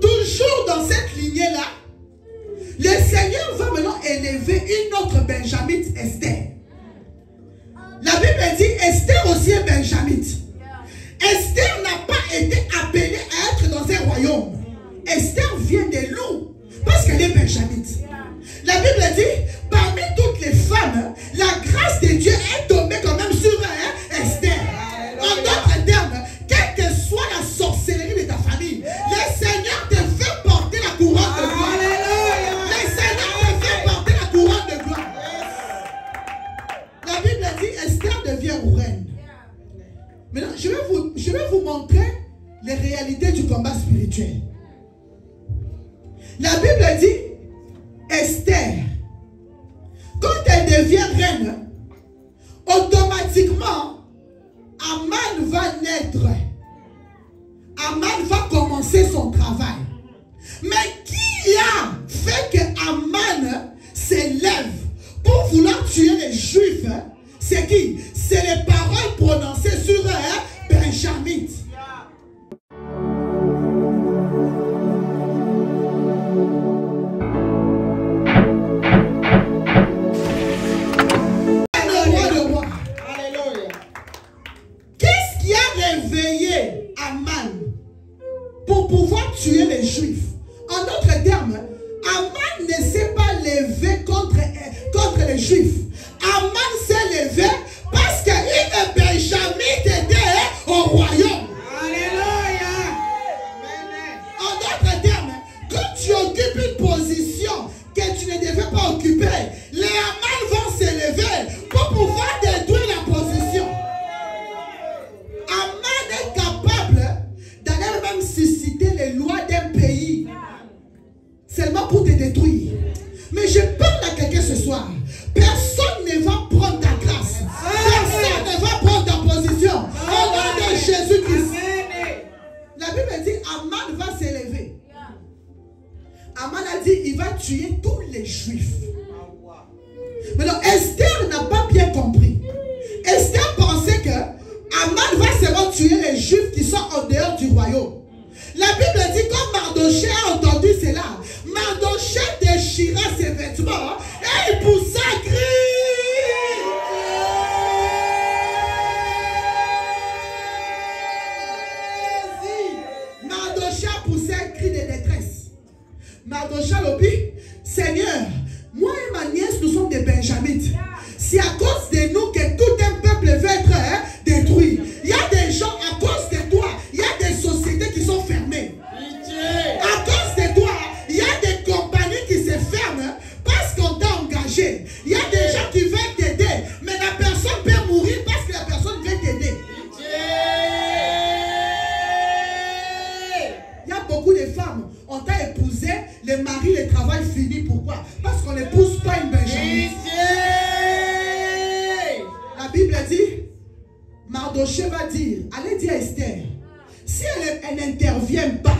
toujours dans cette lignée-là, le Seigneur va maintenant élever une autre benjamite, Esther. La Bible dit, Esther aussi est benjamite. Esther n'a pas été appelée à être dans un royaume. Esther vient des loups parce qu'elle est benjamite. La Bible dit, parmi toutes les femmes, la grâce de Dieu est tombée quand même sur Esther. En d'autres termes, quelle que soit la sorcellerie de ta famille, le Seigneur te fait porter la couronne de gloire. Le Seigneur te fait porter la couronne de gloire. La Bible dit, Esther devient reine. Maintenant, je vais vous montrer les réalités du combat spirituel. La Bible dit, Esther, quand elle devient reine, automatiquement, Aman va naître. Aman va commencer son travail. Mais qui a fait que Aman s'élève pour vouloir tuer les Juifs? C'est qui? C'est les paroles prononcées sur Benjamin. Qu'est-ce qui a réveillé Aman pour pouvoir tuer les Juifs? En d'autres termes, Aman ne s'est pas levé contre les Juifs. Aman s'est levé parce qu'une benjamite était au royaume. Alléluia. En d'autres termes, quand tu occupes une position que tu ne devais pas occuper, les Aman vont s'élever pour pouvoir détruire la position. Aman est capable d'aller même susciter les lois d'un pays seulement pour te détruire. Mais je parle à quelqu'un ce soir. Personne ne va prendre ta grâce. Personne ne va prendre ta position. Au nom de Jésus-Christ. La Bible dit, Aman va s'élever. Aman a dit, il va tuer tous les Juifs. Maintenant, Esther n'a pas bien compris. Esther pensait que Aman va seulement tuer les Juifs qui sont en dehors du royaume. La Bible dit, quand Mardochée a entendu cela, Mardochée déchira ses vêtements et il poussa un cri. Mardochée a poussé un cri de détresse. Mardochée a dit, Seigneur, moi et ma nièce, nous sommes des la Bible dit, Mardochée va dire, allez dire à Esther, si elle n'intervient pas,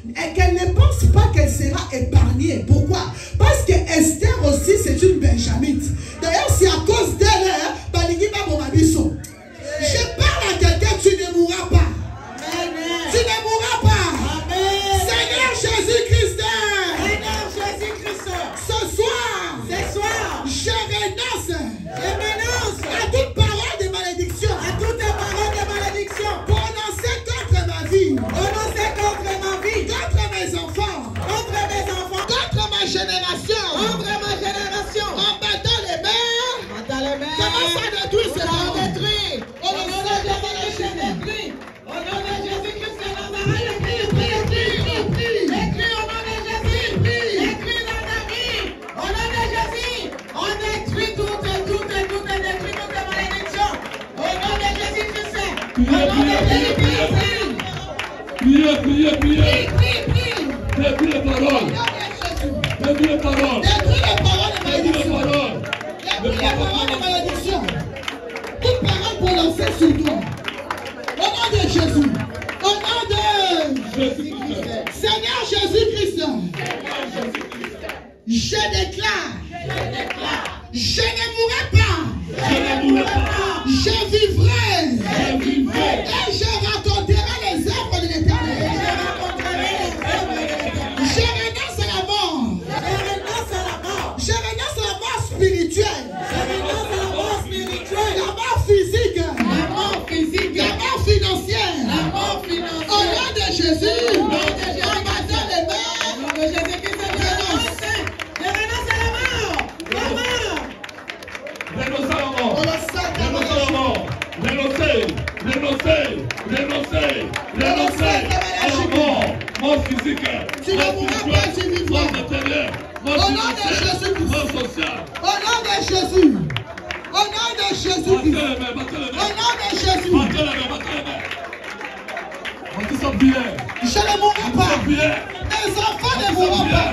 et qu'elle ne pense pas qu'elle sera épargnée. Pourquoi? Parce que Esther aussi, c'est une benjamite. D'ailleurs, c'est à cause d'elle, je parle à quelqu'un, tu ne mourras pas. Amen. Tu ne mourras pas. Amen. Seigneur Jésus-Christ. Seigneur Jésus-Christ. Ce soir, je renonce à toute parole de malédiction. Prononcée contre ma vie. Contre mes enfants. Contre ma génération. En battant les mers. Comment ça détruit ce monde? Au nom de Jésus-Christ. Au nom de Jésus-Christ de Nazareth. Écris au nom de Jésus. Écris dans ta vie. Au nom de Jésus. On détruit toutes les malédictions. Au nom de Jésus-Christ. Au nom de Jésus-Christ. Priez. Prie. Détruis les paroles. Détruis les paroles. Détruis les paroles de Détruis les malédiction. paroles. Détruis les paroles de malédiction. Toute parole prononcée sur toi. Au nom de Jésus. Au nom de Jésus-Christ. Seigneur Jésus-Christ. Je déclare. Je ne mourrai pas. Je ne mourrai pas. Je vivrai. Je vivrai. Et je raconterai les œuvres de l'Éternel. Je renonce à la mort. Je renonce à la mort spirituelle. La mort physique. La mort financière. Au nom de Jésus. En battant les mains. Renonce à la mort. Renoncer à la mort. Mort physique. Tu ne mourras pas, tu vivras. Mort matérielle. Mort Au nom de financière. Jésus-Christ. Mort sociale. Au nom de Jésus. Au nom de Jésus-Christ. Battez les Au mains. nom de Jésus. Battez les mains. Battez sa prière. Je ne mourrai pas. Prière. Mes enfants ne mourront pas.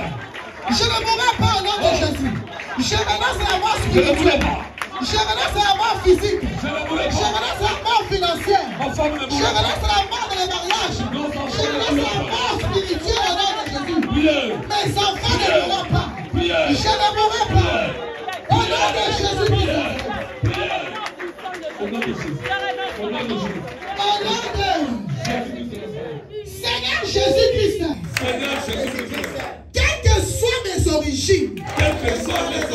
Je ne mourrai pas au nom de Jésus. Je renonce à la mort Je ne mourrai spirituelle. pas. Je renonce à la mort physique. Je ne mourrai Je pas. renonce à la mort financière. Ma femme ne Je mourra pas. renonce à la mort dans les mariages. Je renonce à la mort spirituelle au nom de Jésus. Prière. Mes enfants ne mourront pas. Prière. Je ne mourrai pas. Au nom de Jésus-Christ. Prière. Au nom de Jésus. Au nom de Jésus. Au nom de Seigneur Jésus-Christ. Seigneur Jésus-Christ. Quelles que soient mes origines, Quelles que soient les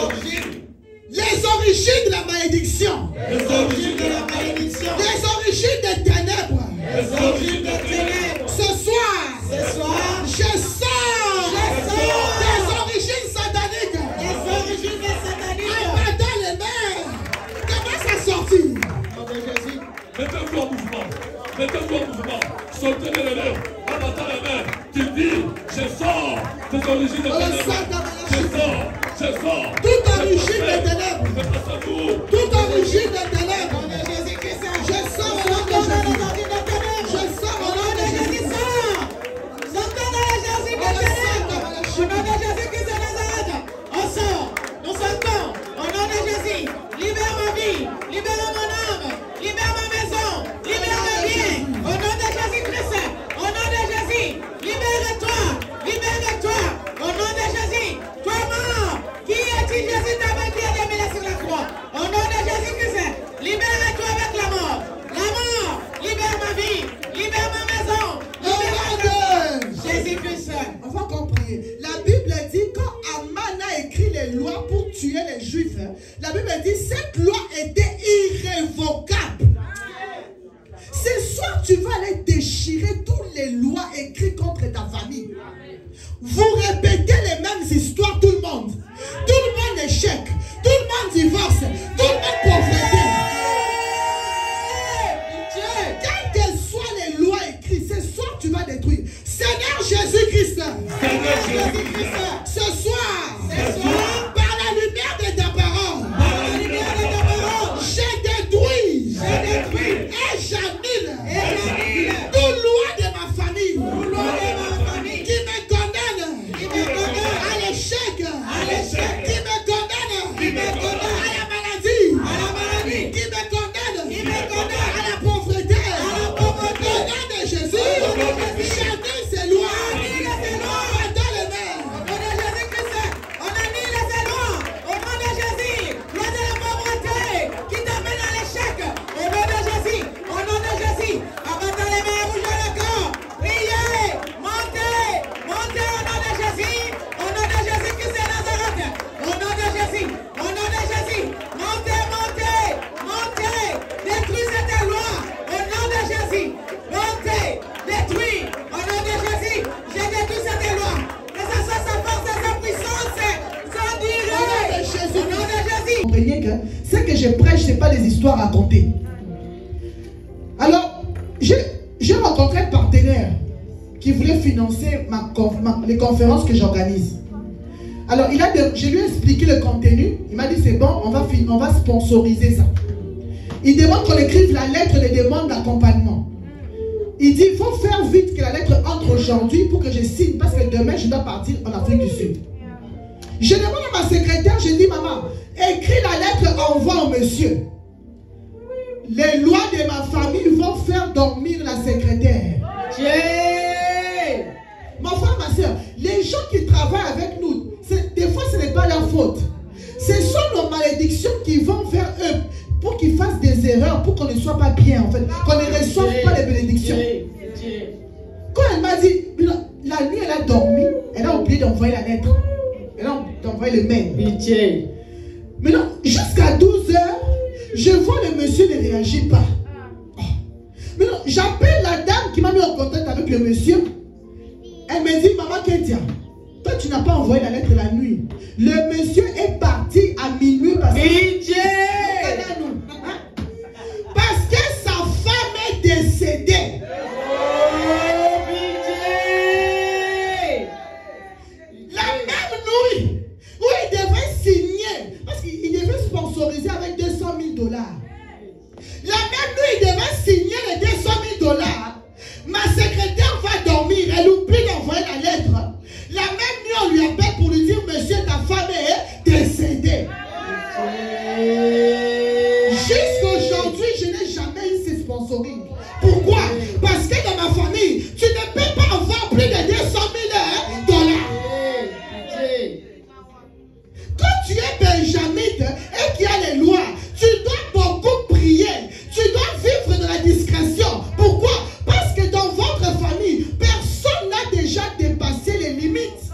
origines de la malédiction, les origines de la malédiction, les origines des ténèbres, les origines des ténèbres, ce soir, je sors des origines sataniques. En battant les mains, comment ça sortir? mettez-vous en mouvement. Mettez-vous en mouvement. Sortez les mains. En battant les mains. Tu dis, je sors des origines des ténèbres. Je sors. Toute origine des ténèbres, Je passe à vous. toute origine des ténèbres, je sors au nom de Jésus. Je sors au nom de Jésus. Au nom de Jésus-Christ de Nazareth, on sort, nous sortons, au nom de Jésus, libère ma vie, libère mon âme, libère ma maison, libère mes biens, au nom de Jésus-Christ, au nom de Jésus, libère-toi, au nom de Jésus, toi mort, qui est-il Jésus d'avant qui a démêlé sur la croix, au nom de Jésus-Christ, Jésus. Qui me condamne. Qui me condamne. À la pauvreté. À la pauvreté. Au nom de Jésus. Au nom de Jésus. J'annule ces lois. Annule ces lois. Dans les mains. Au nom de Jésus-Christ, on annule ces lois. Au nom de Jésus, loi de la pauvreté qui t'amène à l'échec. Au nom de Jésus, au nom de Jésus, abattez les mains, bougez le corps. Priez, montez, montez au nom de Jésus. Au nom de Jésus-Christ de Nazareth. Au nom de Jésus, au nom de Jésus, montez, montez, montez. Détruisez tes lois. Au nom de Jésus, montez, détruis. Au nom de Jésus, je détruis cette loi. Que ce soit sa force et sa puissance, sans dire. Au nom de Jésus. Comprenez que ce que je prêche, ce n'est pas des histoires à raconter. Alors, j'ai rencontré un partenaire qui voulait financer les conférences que j'organise. Alors, je lui ai expliqué le contenu. Il m'a dit, c'est bon, on va sponsoriser ça. Il demande qu'on écrive la lettre de demande d'accompagnement. Il dit, il faut faire vite que la lettre entre aujourd'hui pour que je signe, parce que demain, je dois partir en Afrique du Sud. Je demande à ma secrétaire, je dis, maman, écris la lettre, envoie au monsieur. Les lois de ma famille vont faire dormir la secrétaire. Mon frère, ma soeur, les gens qui travaillent avec nous, des fois ce n'est pas leur faute. Ce sont nos malédictions qui vont vers eux pour qu'ils fassent des erreurs, pour qu'on ne soit pas bien, en fait, qu'on ne reçoive pas les bénédictions. Quand elle m'a dit, la nuit elle a dormi, elle a oublié d'envoyer la lettre. Elle a envoyé le mail. Maintenant, jusqu'à 12 h, je vois le monsieur ne réagit pas. Maintenant, j'appelle la dame qui m'a mis en contact avec le monsieur. Elle me dit, maman Kentia, toi tu n'as pas envoyé la lettre la nuit. Le monsieur est parti à minuit parce que sa femme est décédée. La même nuit où il devait signer, parce qu'il devait sponsoriser avec $200 000. La même nuit, il devait signer les $200 000. Ma secrétaire va dormir, elle oublie d'envoyer la lettre. La même nuit, on lui appelle pour lui dire, monsieur, ta femme est décédée. Jusqu'aujourd'hui, je n'ai jamais eu ce sponsoring. Pourquoi? Parce que dans ma famille, tu ne peux pas avoir plus de $200 000. Quand tu es benjamite et qu'il y a les lois, tu dois beaucoup prier. Tu dois vivre dans la discrétion. Pourquoi? Parce que dans votre famille, personne n'a déjà dépassé les limites.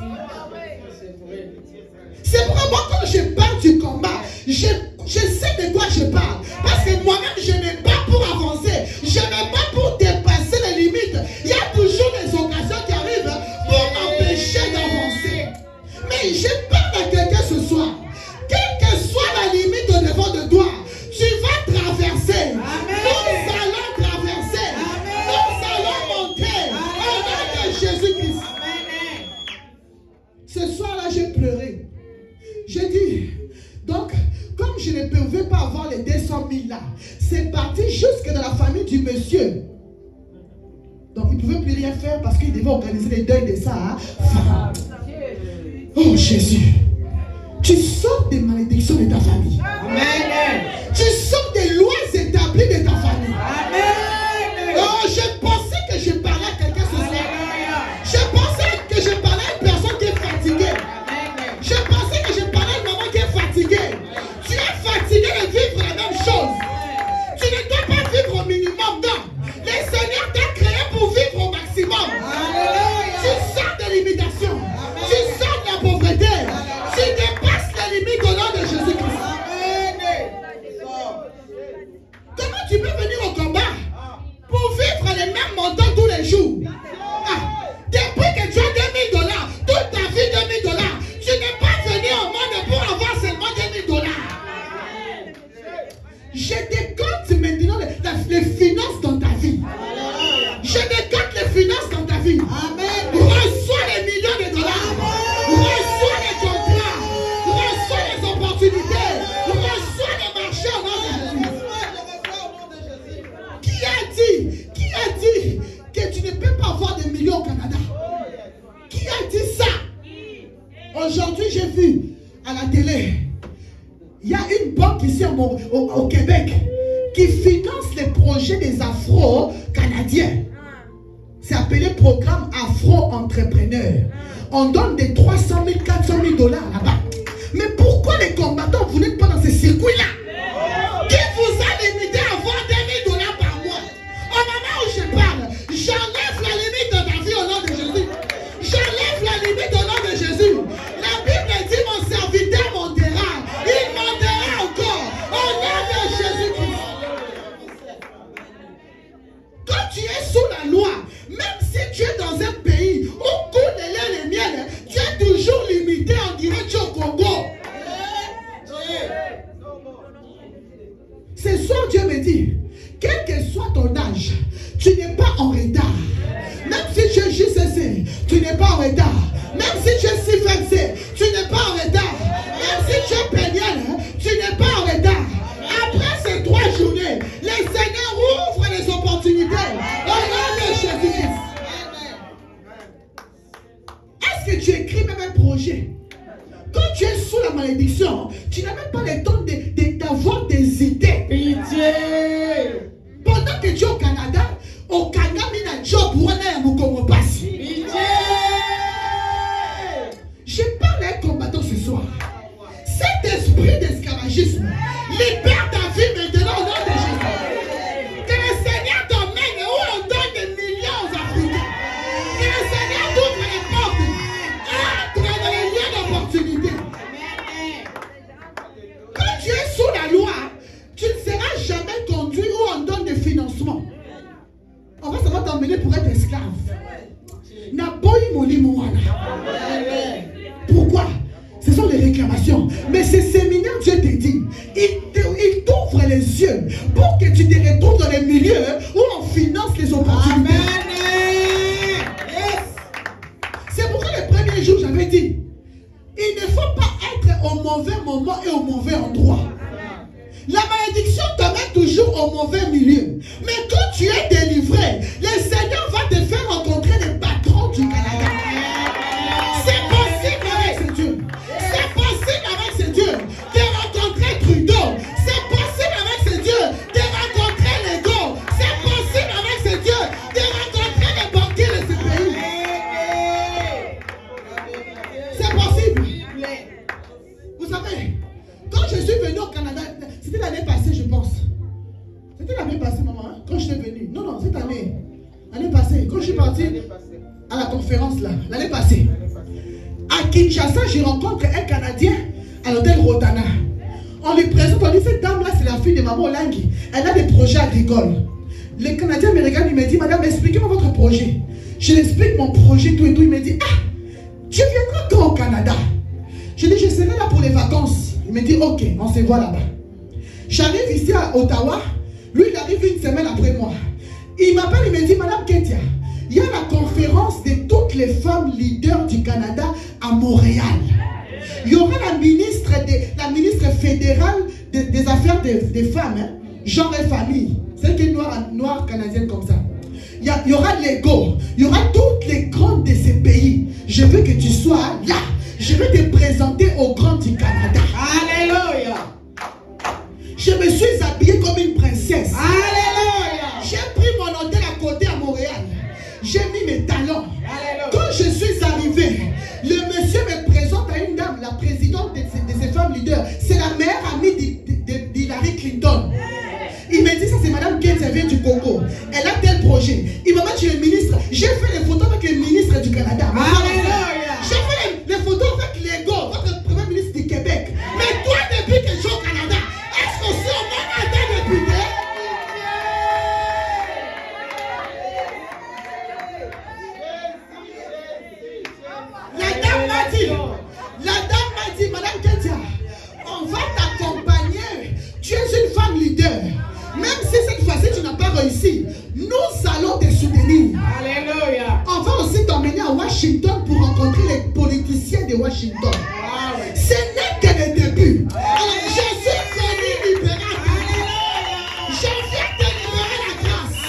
C'est pourquoi moi, quand je parle du combat, je sais de quoi je parle. Parce que moi-même, je n'ai pas pour avancer. Je n'ai pas pour dépasser les limites. Il y a toujours des occasions qui arrivent pour m'empêcher d'avancer. Mais je parle à quelqu'un ce soir. Quelle que soit la limite au devant de toi, tu vas traverser. Nous allons traverser. Nous allons monter. Au nom de Jésus-Christ. Ce soir-là, j'ai pleuré. J'ai dit, donc, comme je ne pouvais pas avoir les 200 000 là, c'est parti jusque dans la famille du monsieur. Donc, il ne pouvait plus rien faire parce qu'il devait organiser les deuils de sa femme. Oh Jésus, tu sors des malédictions de ta famille. Amen. Tu sors des lois établies de ta famille. Amen. Oh, je pensais que je parlais à quelqu'un ce soir. Je pensais que je parlais à une personne qui est fatiguée. Je pensais que je parlais à une maman qui est fatiguée. Tu es fatigué de vivre la même chose. Tu ne dois pas vivre au minimum. Non. Le Seigneur t'a créé pour vivre au maximum. Tu sors de l'imitation. Tu sors de la pauvreté. Tu dépasses les limites au nom de Jésus-Christ. Comment tu peux venir au combat pour vivre les mêmes montants tous les jours? Depuis que tu as $2 000, toute ta vie $2 000, tu n'es pas venu au monde pour avoir seulement $2 000. Je décompte maintenant les finances dans ta vie. Je décompte les finances dans ta vie. Reçois les millions de dollars. Reçois les contrats. Reçois les opportunités. Reçois les marchés au nom de Jésus. Qui a dit que tu ne peux pas avoir des millions au Canada? Qui a dit ça? Aujourd'hui, j'ai vu à la télé, il y a une banque ici au Québec. qui finance les projets des Afro-Canadiens. C'est appelé programme Afro-Entrepreneur. On donne des 300 000, 400 000 $ là-bas. Mais pourquoi les combattants, vous n'êtes pas dans ces circuits-là? Qui vous a limité à avoir 2 000 $ par mois? Au moment où je parle, j'enlève la limite de ta vie au nom de Jésus. J'enlève la limite au nom de Jésus. La Bible dit, mon serviteur montera. Il montera encore au nom de Jésus-Christ. Quand tu es sous la loi, même si tu es dans un pays où coule les lait et miel, tu es toujours limité, on dirait tu es au Congo. Ce soir, Dieu me dit, quel que soit ton âge, tu n'es pas en retard. Même si tu es JCC, tu n'es pas en retard. Même si tu es CFC, tu n'es pas en retard. Même si tu es péniel, tu n'es pas en retard. Après ces 3 journées, le Seigneur ouvre les opportunités au nom de Jésus-Christ. Est-ce que tu écris même un projet? Quand tu es sous la malédiction, tu n'as même pas le temps d'avoir des idées. Pitié. Pendant que tu es au Canada, il y a un job pour aller à Mukongo Passi. Pitié. Je parle à un combattant ce soir. Cet esprit d'esclavagisme libère ta vie maintenant au nom de Jésus. Que le Seigneur t'emmène où on donne des millions aux Africains. Que le Seigneur t'ouvre les portes. Entre dans les lieux d'opportunité. Quand tu es sous la loi, tu ne seras jamais conduit où on donne des financements. On va seulement t'emmener pour être esclave. Pourquoi? Ce sont les réclamations. Mais ces séminaires, Dieu te dit, il t'ouvre les yeux pour que tu te retrouves dans les milieux où on finance les opportunités. Yes. C'est pourquoi le premier jour, j'avais dit, il ne faut pas être au mauvais moment et au mauvais endroit. La malédiction te met toujours au mauvais milieu. Mais quand tu es délivré, le Seigneur va te faire rencontrer les patrons du Canada. C'est possible avec ce Dieu. C'est possible avec ce Dieu de rencontrer Trudeau. C'est possible avec ce Dieu de rencontrer Legault. C'est possible avec ce Dieu de rencontrer les banquiers de ce pays. C'est possible. Vous savez, quand je suis venu au Canada, c'était l'année passée, je pense. C'était l'année passée, maman, hein, quand je suis venu. Non, non, cette année. L'année passée, quand je suis parti à la conférence là, l'année passée. À Kinshasa, je rencontre un Canadien à l'hôtel Rotana. On lui présente, on dit, cette dame là, c'est la fille de maman Olangi. Elle a des projets agricoles. Le Canadien me regarde, il me dit, madame, expliquez-moi votre projet. Je lui explique mon projet, tout et tout. Il me dit, ah, tu viendras quand au Canada? Je dis, je serai là pour les vacances. Il me dit, ok, on se voit là-bas. J'arrive ici à Ottawa. Lui, il arrive une semaine après moi. Il m'appelle, il me dit, madame Ketia, il y a la conférence de toutes les femmes leaders du Canada à Montréal. Il y aura la ministre fédérale des affaires des femmes, hein, genre et famille. Celle qui est noire canadienne comme ça. Il y aura l'ego. Il y aura toutes les grandes de ces pays. Je veux que tu sois là. Je vais te présenter aux grands du Canada. Alléluia. Je me suis habillée comme une princesse. Alléluia. J'ai pris mon hôtel à côté à Montréal. J'ai mis mes talons. Alléluia. Quand je suis arrivé, le monsieur me présente à une dame, la présidente de ces femmes leaders. C'est la meilleure amie d'Hillary Clinton. Il me dit, ça c'est madame Ketia, elle vient du Congo. Elle a tel projet. Il m'a dit, le ministre. J'ai fait les photos avec le ministre du Canada. Alléluia. J'ai fait les photos avec Legault, votre premier ministre du Québec. Mais toi, depuis que je suis au Canada, est-ce que si on m'a été député? La dame m'a dit, madame Ketia, on va t'accompagner. Tu es une femme leader. Même si cette fois-ci tu n'as pas réussi, nous allons te soutenir. Alléluia. On va aussi t'emmener à Washington pour rencontrer les politiciens de Washington. Wow. Ce n'est que le début. Alors, je suis venu libérer. Je viens te libérer la grâce.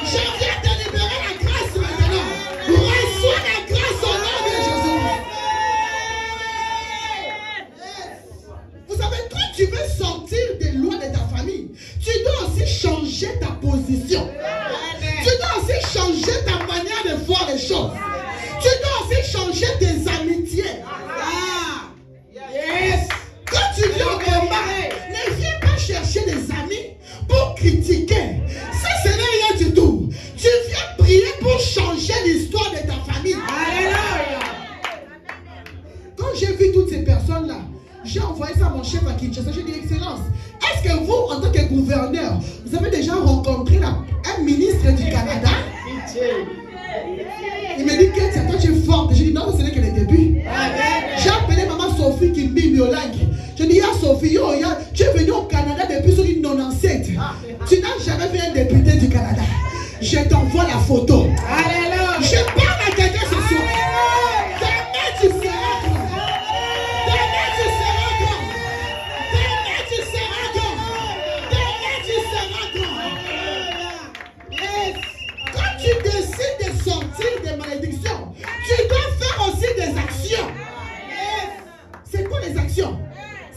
Je viens te libérer la grâce maintenant. Reçois la grâce au nom de Jésus. Vous savez, quand tu veux sortir des lois de ta famille, tu dois aussi pour critiquer. Ça, ce n'est rien du tout. Tu viens prier pour changer l'histoire de ta famille. Alléluia. Quand j'ai vu toutes ces personnes-là, j'ai envoyé ça à mon chef à Kinshasa. J'ai dit, Excellence, est-ce que vous, en tant que gouverneur, vous avez déjà rencontré un ministre du Canada? Il m'a dit, Kétia, toi tu es forte. J'ai dit, non, ce n'est que le début. J'ai appelé maman Sophie Kimbi Miolang. J'ai dit, Sophie, tu es venue au Canada depuis 1997. Tu n'as jamais vu un député du Canada. Je t'envoie la photo. Alléluia. Je parle à quelqu'un ce soir. Demain tu seras grand. Demain tu seras grand. Demain tu seras grand. Demain tu seras grand. Yes. Quand tu décides de sortir des malédictions, tu dois faire aussi des actions. C'est quoi les actions?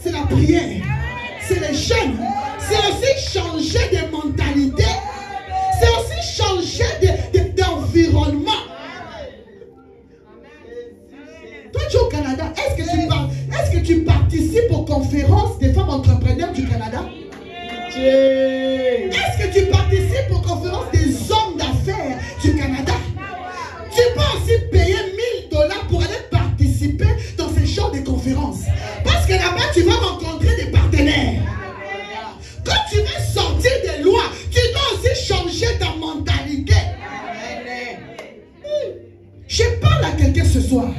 C'est la prière, c'est le jeûne, c'est aussi changer de mentalité, c'est aussi changer d'environnement. Toi tu es au Canada, est-ce que tu participes aux conférences des femmes entrepreneurs du Canada? Est-ce que tu participes aux conférences des hommes d'affaires du Canada? Tu peux aussi payer $1000 pour aller participer dans ce genre de conférences. Parce que là-bas, tu vas rencontrer des partenaires. Quand tu veux sortir des lois, tu dois aussi changer ta mentalité. Je parle à quelqu'un ce soir.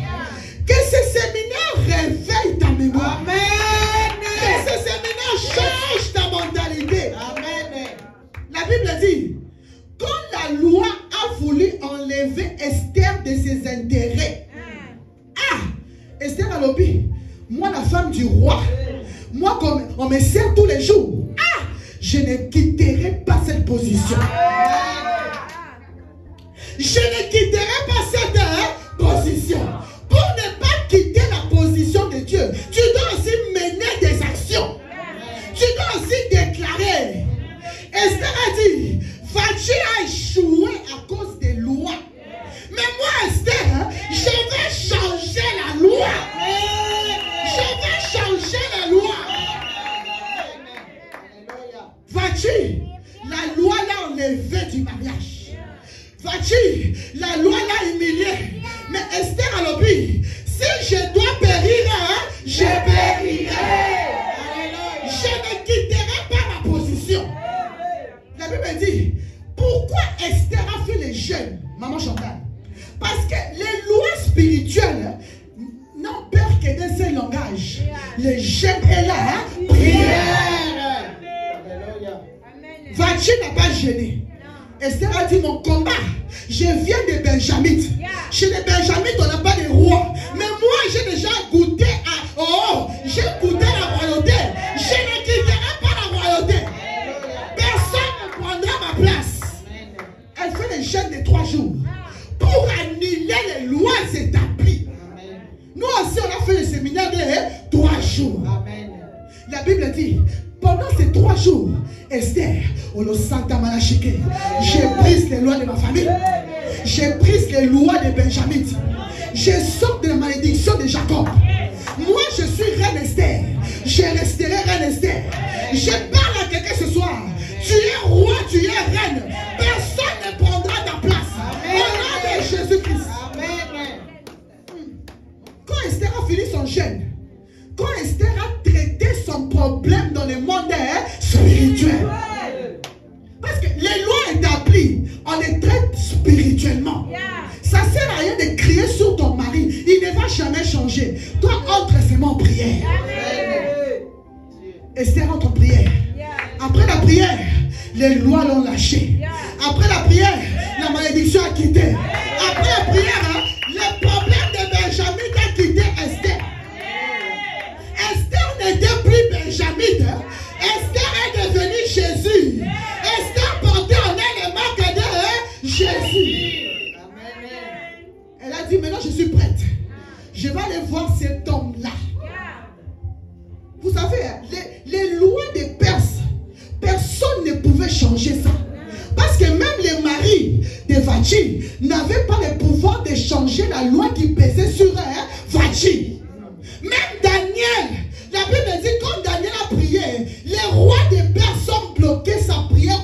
Que ce séminaire réveille ta mémoire. Que ce séminaire change ta mentalité. La Bible dit, quand la loi a voulu enlever Esther de ses intérêts, Esther a lobby, moi la femme du roi, moi comme on me sert tous les jours, je ne quitterai pas cette position. Je ne quitterai pas cette position. Pour ne pas quitter la position de Dieu, tu dois aussi mener des actions. Tu dois aussi déclarer. Esther a dit, Vachi a échoué à cause des lois. Mais moi, Esther, je vais changer la loi. Je vais changer la loi. Vachi, la loi l'a enlevé du mariage. Vachi, la loi l'a humilié. Mais Esther a lobby, si je dois périr, je périrai. Je ne quitterai pas ma position. La Bible dit, pourquoi Esther a fait les jeûnes, maman Chantal? Parce que les lois spirituelles n'ont peur que d'un seul langage. Le jeûne est là, prière. Vachi n'a pas gêné. Esther a dit, mon combat, je viens des Benjamites. Chez les Benjamites, on n'a pas de roi. Mais moi, j'ai déjà goûté j'ai goûté la royauté. Je ne quitterai pas la royauté. Personne ne prendra ma place. Elle fait les jeûnes de 3 jours pour annuler les lois établies. Nous aussi, on a fait le séminaire de 3 jours. La Bible dit, pendant ces 3 jours, Esther, je brise les lois de ma famille. Je brise les lois des Benjamites. Je sors de la malédiction de Jacob. Moi, je suis reine Esther. Je resterai reine Esther. Je parle à quelqu'un ce soir. Tu es roi, tu es reine. Personne ne prendra ta place. Au nom de Jésus-Christ. Quand Esther a fini son jeûne, quand Esther a traité son problème dans le monde spirituel, parce que les lois établies, on les traite spirituellement. Ça ne sert à rien de crier sur ton mari. Il ne va jamais changer. Toi, entre seulement en prière. Esther entre en prière. Après la prière, les lois l'ont lâché. Après la prière, la malédiction a quitté. Après la prière, le problème de Benjamin a quitté Esther. Esther n'était plus Benjamin. Esther est devenue Jésus. Esther portait en elle les marques de Jésus. Elle a dit, maintenant je suis prête. Je vais aller voir cet homme-là. Vous savez, les lois des Perses, personne ne pouvait changer ça. Parce que même les maris de Vachi n'avaient pas le pouvoir de changer la loi qui pesait sur Vachi. Même Daniel, la Bible dit, quand Daniel a prié, les rois des Perses ont bloqué sa prière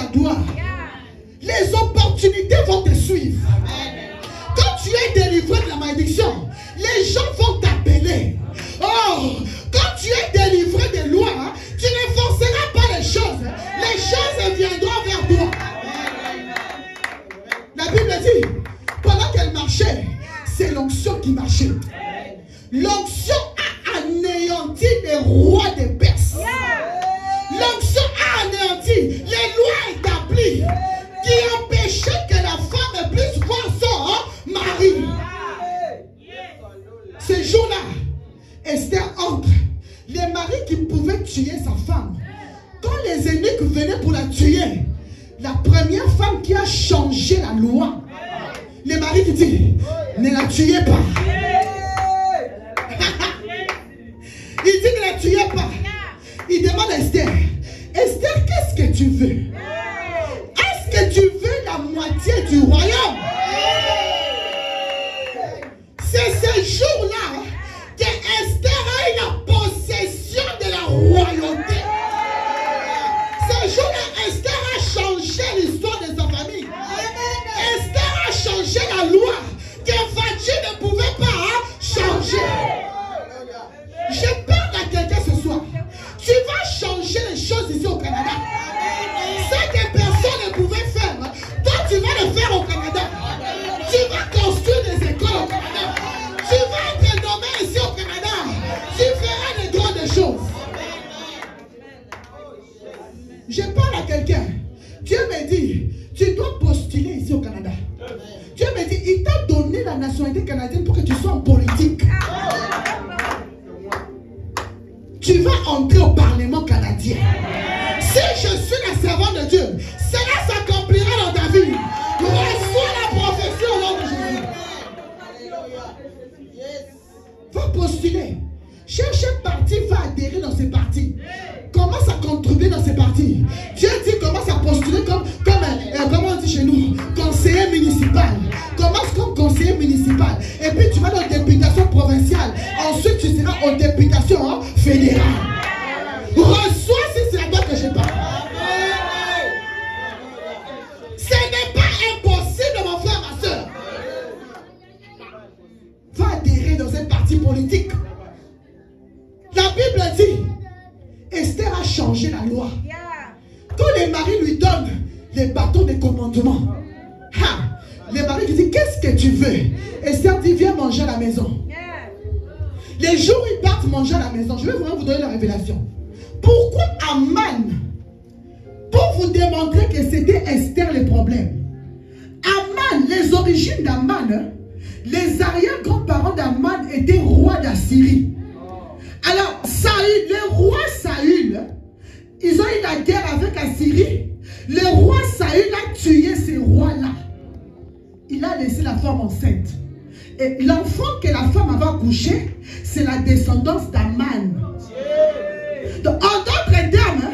la gloire, les opportunités vont te suivre. Quand tu es délivré de la malédiction, les gens vont t'appeler. Oh, quand tu es délivré des lois, tu ne forceras pas les choses. Les choses viendront vers toi. La Bible dit, pendant qu'elle marchait, c'est l'onction qui marchait. L'onction a anéanti les rois des Perses. L'onction a anéanti les lois établies qui empêchaient que la femme puisse voir son mari. Ce jour-là, Esther entre. Les maris qui pouvaient tuer sa femme, quand les eunuques venaient pour la tuer, la première femme qui a changé la loi, les maris qui disent, ne la tuez pas. Il dit ne la tuez pas. Il demande à Esther, Esther, qu'est-ce que tu veux? Est-ce que tu veux la moitié du royaume? C'est ce jour-là que Esther a eu la possession de la royauté. Ce jour-là, Esther a changé l'histoire de sa famille. Esther a changé la loi que Vachi ne pouvait pas changer. Je parle à quelqu'un ce soir. Tu vas changer les choses ici au Canada. Ce que personne ne pouvait faire, toi tu vas le faire au Canada. Tu vas construire des écoles au Canada. Tu vas être nommé ici au Canada. Tu feras des grandes choses. Je parle à quelqu'un. Dieu me dit, tu dois postuler ici au Canada. Dieu me dit, il t'a donné la nationalité canadienne pour que tu sois en politique. Tu vas entrer au Parlement canadien. Si je suis la servante de Dieu, cela s'accomplira dans ta vie. Reçois la prophétie au nom de Jésus. Va postuler. Cherche un parti, va adhérer dans ces partis. Commence à contribuer dans ces partis. Dieu dit commence à postuler comme on dit chez nous, conseiller municipal. Commence comme conseiller municipal. Et puis tu vas dans la députation provinciale. Ensuite tu seras en députation fédérale. Reçois si c'est à toi que je parle. Ce n'est pas impossible, mon frère, ma soeur. Va adhérer dans un parti politique. La Bible dit, Esther a changé la loi. Quand les maris lui donnent les bâtons de commandement, les maris lui disent, qu'est-ce que tu veux? Esther dit, viens manger à la maison. Les jours où ils partent manger à la maison, je vais vraiment vous donner la révélation. Pourquoi Aman? Pour vous démontrer que c'était Esther le problème. Aman, les origines d'Aman, les arrière-grands-parents d'Aman étaient rois d'Assyrie. Alors, Saül, le roi Saül, ils ont eu la guerre avec Assyrie. Le roi Saül a tué ces rois-là. Il a laissé la femme enceinte. Et l'enfant que la femme avait accouché, c'est la descendance d'Aman. Donc, en d'autres termes,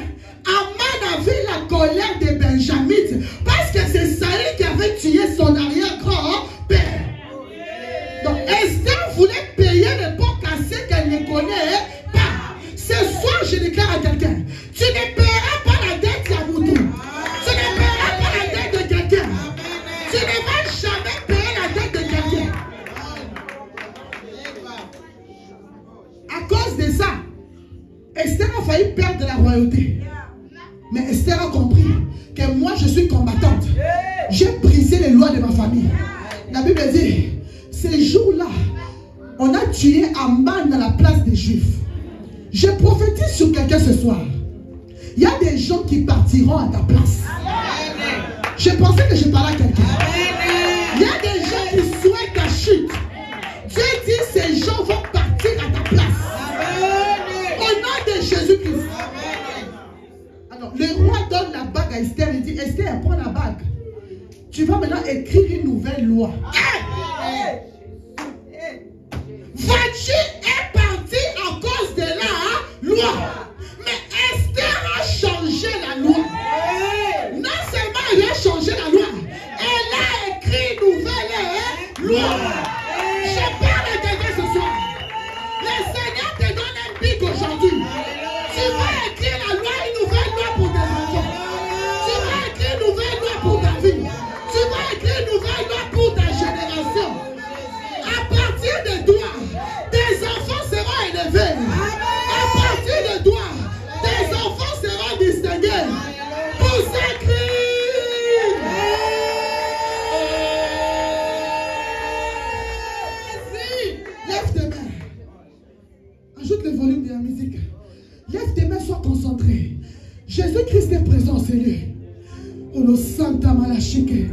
Aman avait la colère des Benjamites parce que c'est Saül qui avait tué son arrière-grand-père. Donc, Esther voulait payer les pots cassés qu'elle ne connaît pas. Ce soir, je déclare à quelqu'un, tu ne paieras pas la dette à Moutou. Tu ne paieras pas la dette de quelqu'un. Tu ne vas jamais payer la dette de quelqu'un. À cause de ça, Esther a failli perdre la royauté. Mais Esther a compris que moi je suis combattante. J'ai brisé les lois de ma famille. La Bible dit, ces jours-là, on a tué Aman dans la place des Juifs. Je prophétise sur quelqu'un ce soir. Il y a des gens qui partiront à ta place. Je pensais que je parlais à quelqu'un. Il y a des gens qui souhaitent ta chute. Dieu dit, ces gens vont partir à ta place. Au nom de Jésus-Christ. Alors, le roi donne la bague à Esther. Il dit, Esther, prends la bague. Tu vas maintenant écrire une nouvelle loi. Vachi est parti à cause de la loi. Mais Esther a changé la loi. Non seulement elle a changé la loi, elle a écrit une nouvelle loi. Je parle à quelqu'un ce soir. Le Seigneur te donne un pic aujourd'hui. Tu vas écrire la loi, une nouvelle loi pour tes enfants. Tu vas écrire Ajoute le volume de la musique. Lève tes mains, sois concentré. Jésus-Christ est présent en ces lieux. Oh, le Santa Malachike.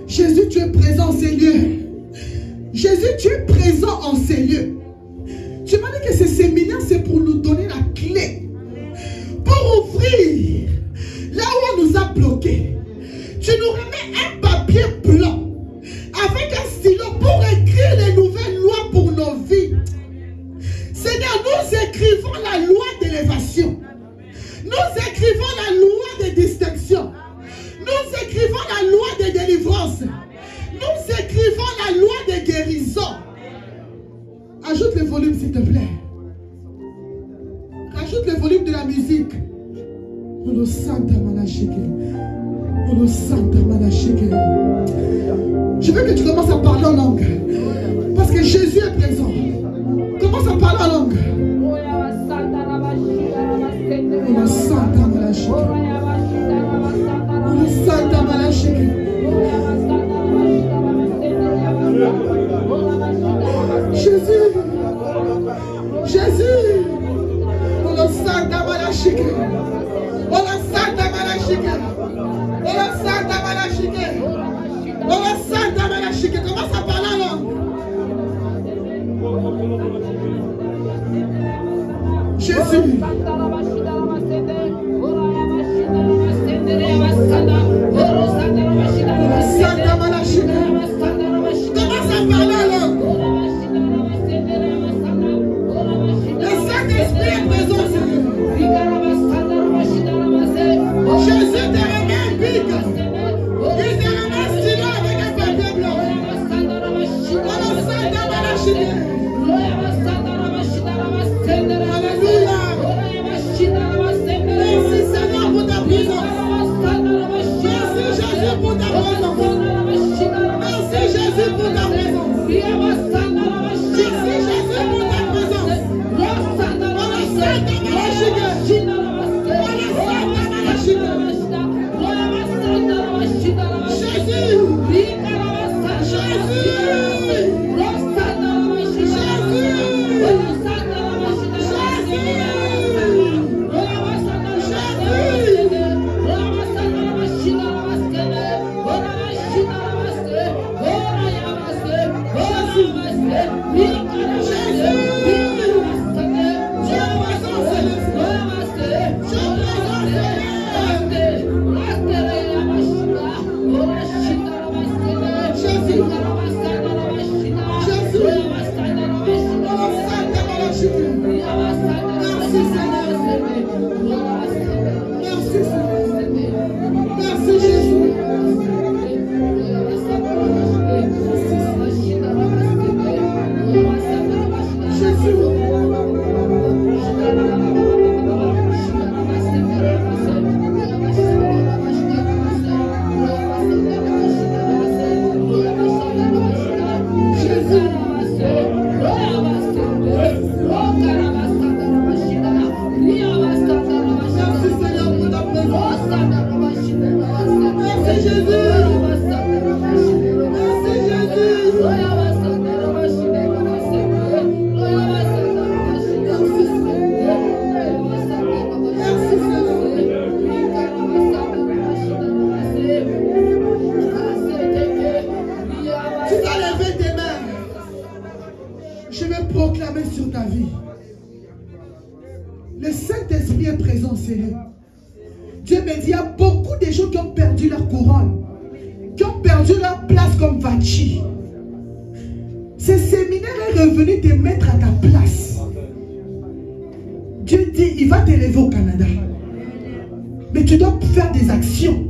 Jésus, tu es présent en ces lieux. Jésus, tu es présent en ces lieux. Tu m'as dit que ce séminaire, c'est pour nous donner la clé. Pour ouvrir là où on nous a bloqués. Tu nous remets un papier blanc avec un stylo pour écrire les nouvelles lois pour nos vies. Seigneur, nous écrivons la loi d'élévation. Nous écrivons la loi de distinction. Nous écrivons la loi de délivrance. Nous écrivons la loi de guérison. Ajoute le volume, s'il te plaît. Rajoute le volume de la musique. Olo Santa Malachike. Olo Santa Malachike. Je veux que tu commences à parler en langue. Parce que Jésus est présent. Commence à parler en langue. Olo Santa Malachike. Olo Santa Malachike. Jésus. Jésus. Olo Santa Malachike. Olo Santa Malachike. Olo Santa Malachike. Olo Santa Malachike. Commence à parler en langue. Jésus. Santa Malachike. Commence à parler en langue. Le Saint-Esprit est présent. Jésus te remet un pic. Il te remet un stylo avec un papier blanc. Olo Santa Malachike. Alléluia. Merci Seigneur pour ta présence. Merci Jésus pour ta présence. Merci Jésus pour ta présence. Merci Jésus pour ta présence. Olo Santa Malachike. Olo Santa Malachike. Le Saint-Esprit est présent, Seigneur. Dieu me dit, il y a beaucoup de gens qui ont perdu leur couronne, qui ont perdu leur place comme Vachi. Ce séminaire est revenu te mettre à ta place. Dieu dit, il va t'élever au Canada. Mais tu dois faire des actions.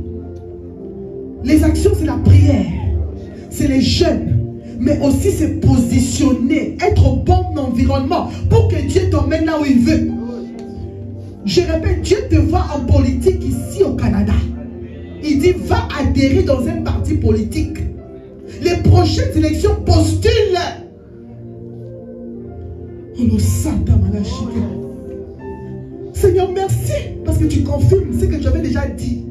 Les actions, c'est la prière. C'est les jeûnes. Mais aussi, c'est positionner, être au bon environnement pour que Dieu t'emmène là où il veut. Je répète, Dieu te voit en politique ici au Canada. Il dit, va adhérer dans un parti politique. Les prochaines élections, postule. Oh, le Santa Malachike. Seigneur, merci parce que tu confirmes ce que j'avais déjà dit.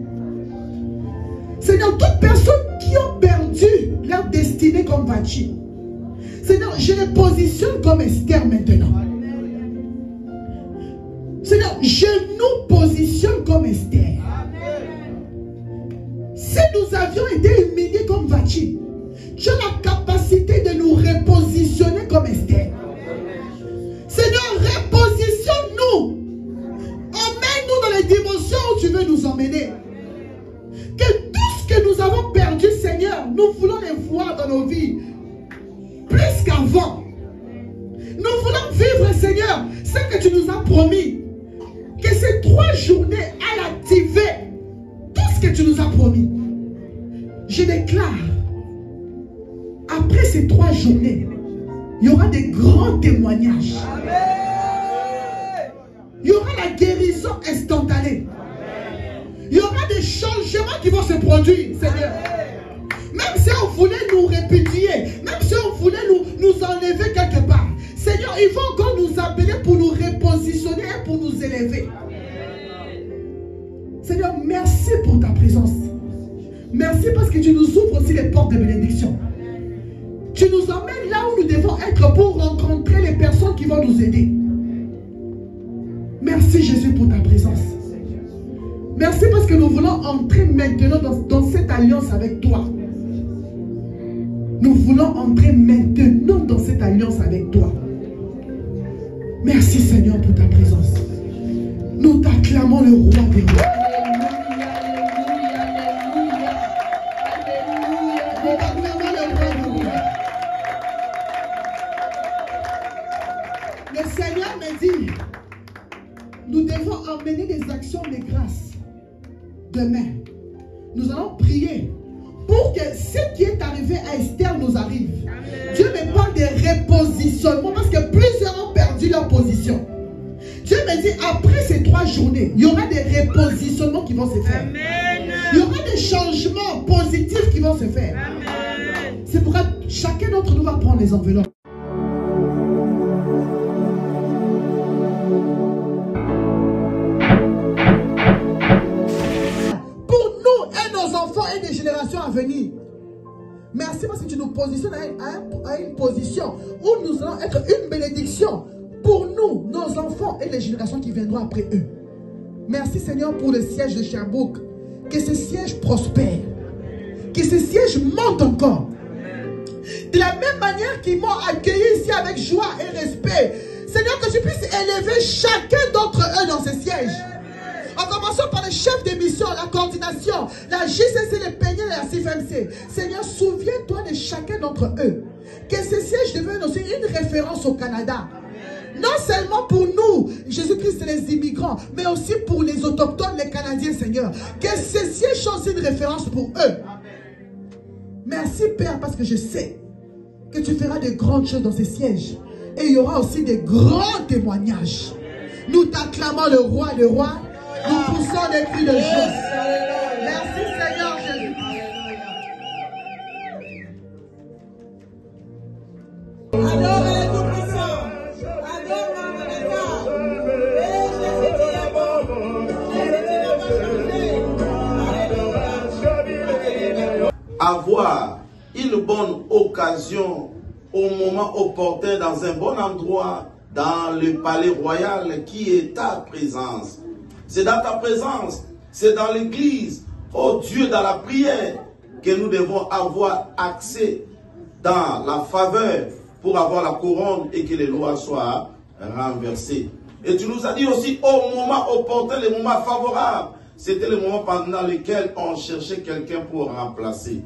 Seigneur, toutes personnes qui ont perdu leur destinée comme Vachi, Seigneur, je les positionne comme Esther maintenant. Seigneur, je nous positionne comme Esther. Si nous avions été humiliés comme Vati, tu as la capacité de nous repositionner comme Esther. Seigneur, repositionne-nous. Emmène-nous dans les dimensions où tu veux nous emmener. Que tout ce que nous avons perdu, Seigneur, nous voulons les voir dans nos vies plus qu'avant. Nous voulons vivre, Seigneur, ce que tu nous as promis. Que ces 3 journées aillent activer tout ce que tu nous as promis. Je déclare, après ces 3 journées, il y aura des grands témoignages. Il y aura la guérison instantanée. Il y aura des changements qui vont se produire, Seigneur. Même si on voulait nous répudier, même si on voulait nous enlever quelque part, Seigneur, il faut encore nous appeler pour nous repositionner et pour nous élever. Seigneur, merci pour ta présence. Merci parce que tu nous ouvres aussi les portes de bénédiction. Tu nous emmènes là où nous devons être pour rencontrer les personnes qui vont nous aider. Merci Jésus pour ta présence. Merci parce que nous voulons entrer maintenant dans cette alliance avec toi. Nous voulons entrer maintenant dans cette alliance avec toi. Merci Seigneur pour ta présence. Nous t'acclamons le roi des rois. Nous t'acclamons le roi des rois. Le Seigneur me dit, nous devons emmener des actions de grâce. Demain, nous allons prier pour que ce qui est arrivé à Esther nous arrive. Amen. Dieu me parle de repositionnement parce que plusieurs ont perdu leur position. Dieu me dit, après ces 3 journées, il y aura des repositionnements qui vont se faire. Amen. Il y aura des changements positifs qui vont se faire. C'est pourquoi chacun d'entre nous va prendre les enveloppes. Et des générations à venir. Merci parce que tu nous positionnes à une position où nous allons être une bénédiction pour nous, nos enfants et les générations qui viendront après eux. Merci Seigneur pour le siège de Sherbrooke. Que ce siège prospère. Que ce siège monte encore. De la même manière qu'ils m'ont accueilli ici avec joie et respect. Seigneur, que tu puisses élever chacun d'entre eux dans ce siège. En commençant par le chef de mission, la coordination, la JCC, les peigners et la CFMC. Seigneur, souviens-toi de chacun d'entre eux. Que ce siège devienne aussi une référence au Canada. Non seulement pour nous, Jésus-Christ et les immigrants, mais aussi pour les autochtones, les Canadiens, Seigneur. Que ce siège soit aussi une référence pour eux. Merci Père, parce que je sais que tu feras de grandes choses dans ces sièges. Et il y aura aussi des grands témoignages. Nous t'acclamons le roi, le roi. Nous poussons des cris de joie. Merci Seigneur Jésus. Adore le Tout-Puissant. Adore Maman. Avoir une bonne occasion au moment opportun dans un bon endroit dans le palais royal qui est ta présence. C'est dans ta présence, c'est dans l'église, oh Dieu, dans la prière, que nous devons avoir accès dans la faveur pour avoir la couronne et que les lois soient renversées. Et tu nous as dit aussi au moment opportun, le moment favorable, c'était le moment pendant lequel on cherchait quelqu'un pour remplacer.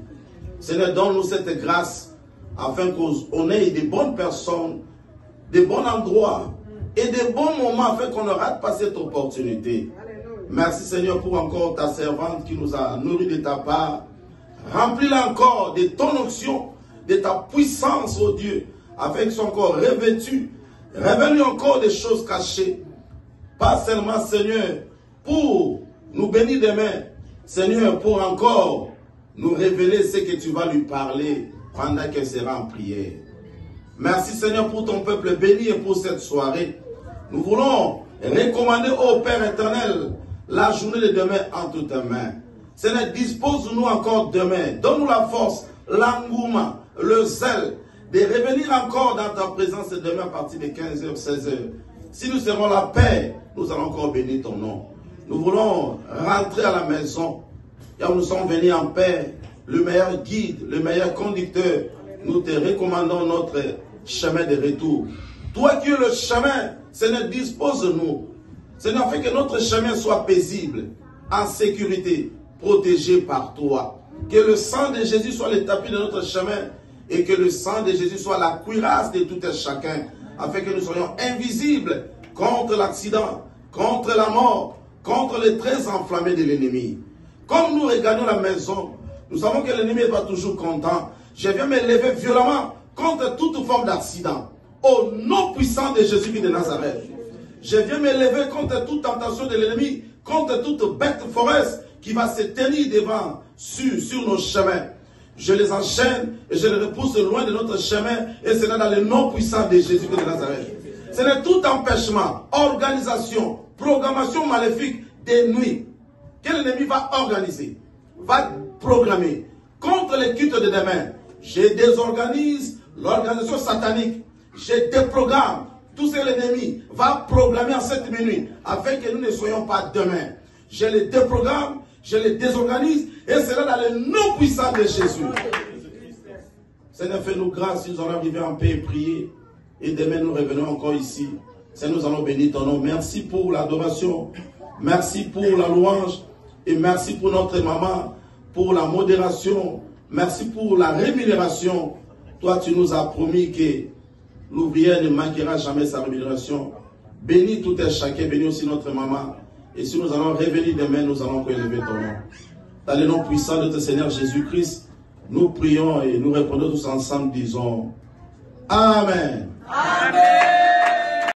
Seigneur, donne-nous cette grâce afin qu'on ait des bonnes personnes, des bons endroits, et des bons moments afin qu'on ne rate pas cette opportunité. Merci Seigneur pour encore ta servante qui nous a nourris de ta part. Remplis-la encore de ton onction, de ta puissance, oh Dieu, afin qu'ils soient encore revêtus. Révèle-lui encore des choses cachées. Pas seulement Seigneur pour nous bénir demain, Seigneur pour encore nous révéler ce que tu vas lui parler pendant qu'elle sera en prière. Merci Seigneur pour ton peuple béni et pour cette soirée. Nous voulons recommander au Père éternel la journée de demain entre tes mains. Seigneur, dispose-nous encore demain. Donne-nous la force, l'engouement, le zèle de revenir encore dans ta présence demain à partir de 15h, 16h. Si nous serons la paix, nous allons encore bénir ton nom. Nous voulons rentrer à la maison, car nous sommes venus en paix. Le meilleur guide, le meilleur conducteur, nous te recommandons notre chemin de retour. Toi qui es le chemin, Seigneur, dispose-nous. Seigneur, fais que notre chemin soit paisible, en sécurité, protégé par toi. Que le sang de Jésus soit le tapis de notre chemin et que le sang de Jésus soit la cuirasse de tout et chacun, afin que nous soyons invisibles contre l'accident, contre la mort, contre les traits enflammés de l'ennemi. Comme nous regardons la maison, nous savons que l'ennemi n'est pas toujours content. Je viens me lever violemment contre toute forme d'accident. Au nom puissant de Jésus-Christ de Nazareth. Je viens me lever contre toute tentation de l'ennemi, contre toute bête foreste qui va se tenir devant, sur nos chemins. Je les enchaîne et je les repousse loin de notre chemin, et c'est là dans le nom puissant de Jésus-Christ de Nazareth. Ce n'est tout empêchement, organisation, programmation maléfique des nuits que l'ennemi va organiser, va programmer contre les cultes de demain. Je désorganise l'organisation satanique, je déprogramme tout ce que l'ennemi va programmer en cette minuit afin que nous ne soyons pas demain. Je les déprogramme, je les désorganise, et c'est là dans le nom puissant de Jésus. Seigneur, fais-nous grâce si nous allons arriver en paix et prier. Et demain, nous revenons encore ici. Seigneur, nous allons bénir ton nom. Merci pour l'adoration. Merci pour la louange. Et merci pour notre maman, pour la modération. Merci pour la rémunération. Toi, tu nous as promis que l'ouvrier ne manquera jamais sa rémunération. Bénis tout et chacun. Bénis aussi notre maman. Et si nous allons revenir demain, nous allons élever ton nom. Dans le nom puissant de notre Seigneur Jésus-Christ, nous prions et nous répondons tous ensemble, disons Amen. Amen.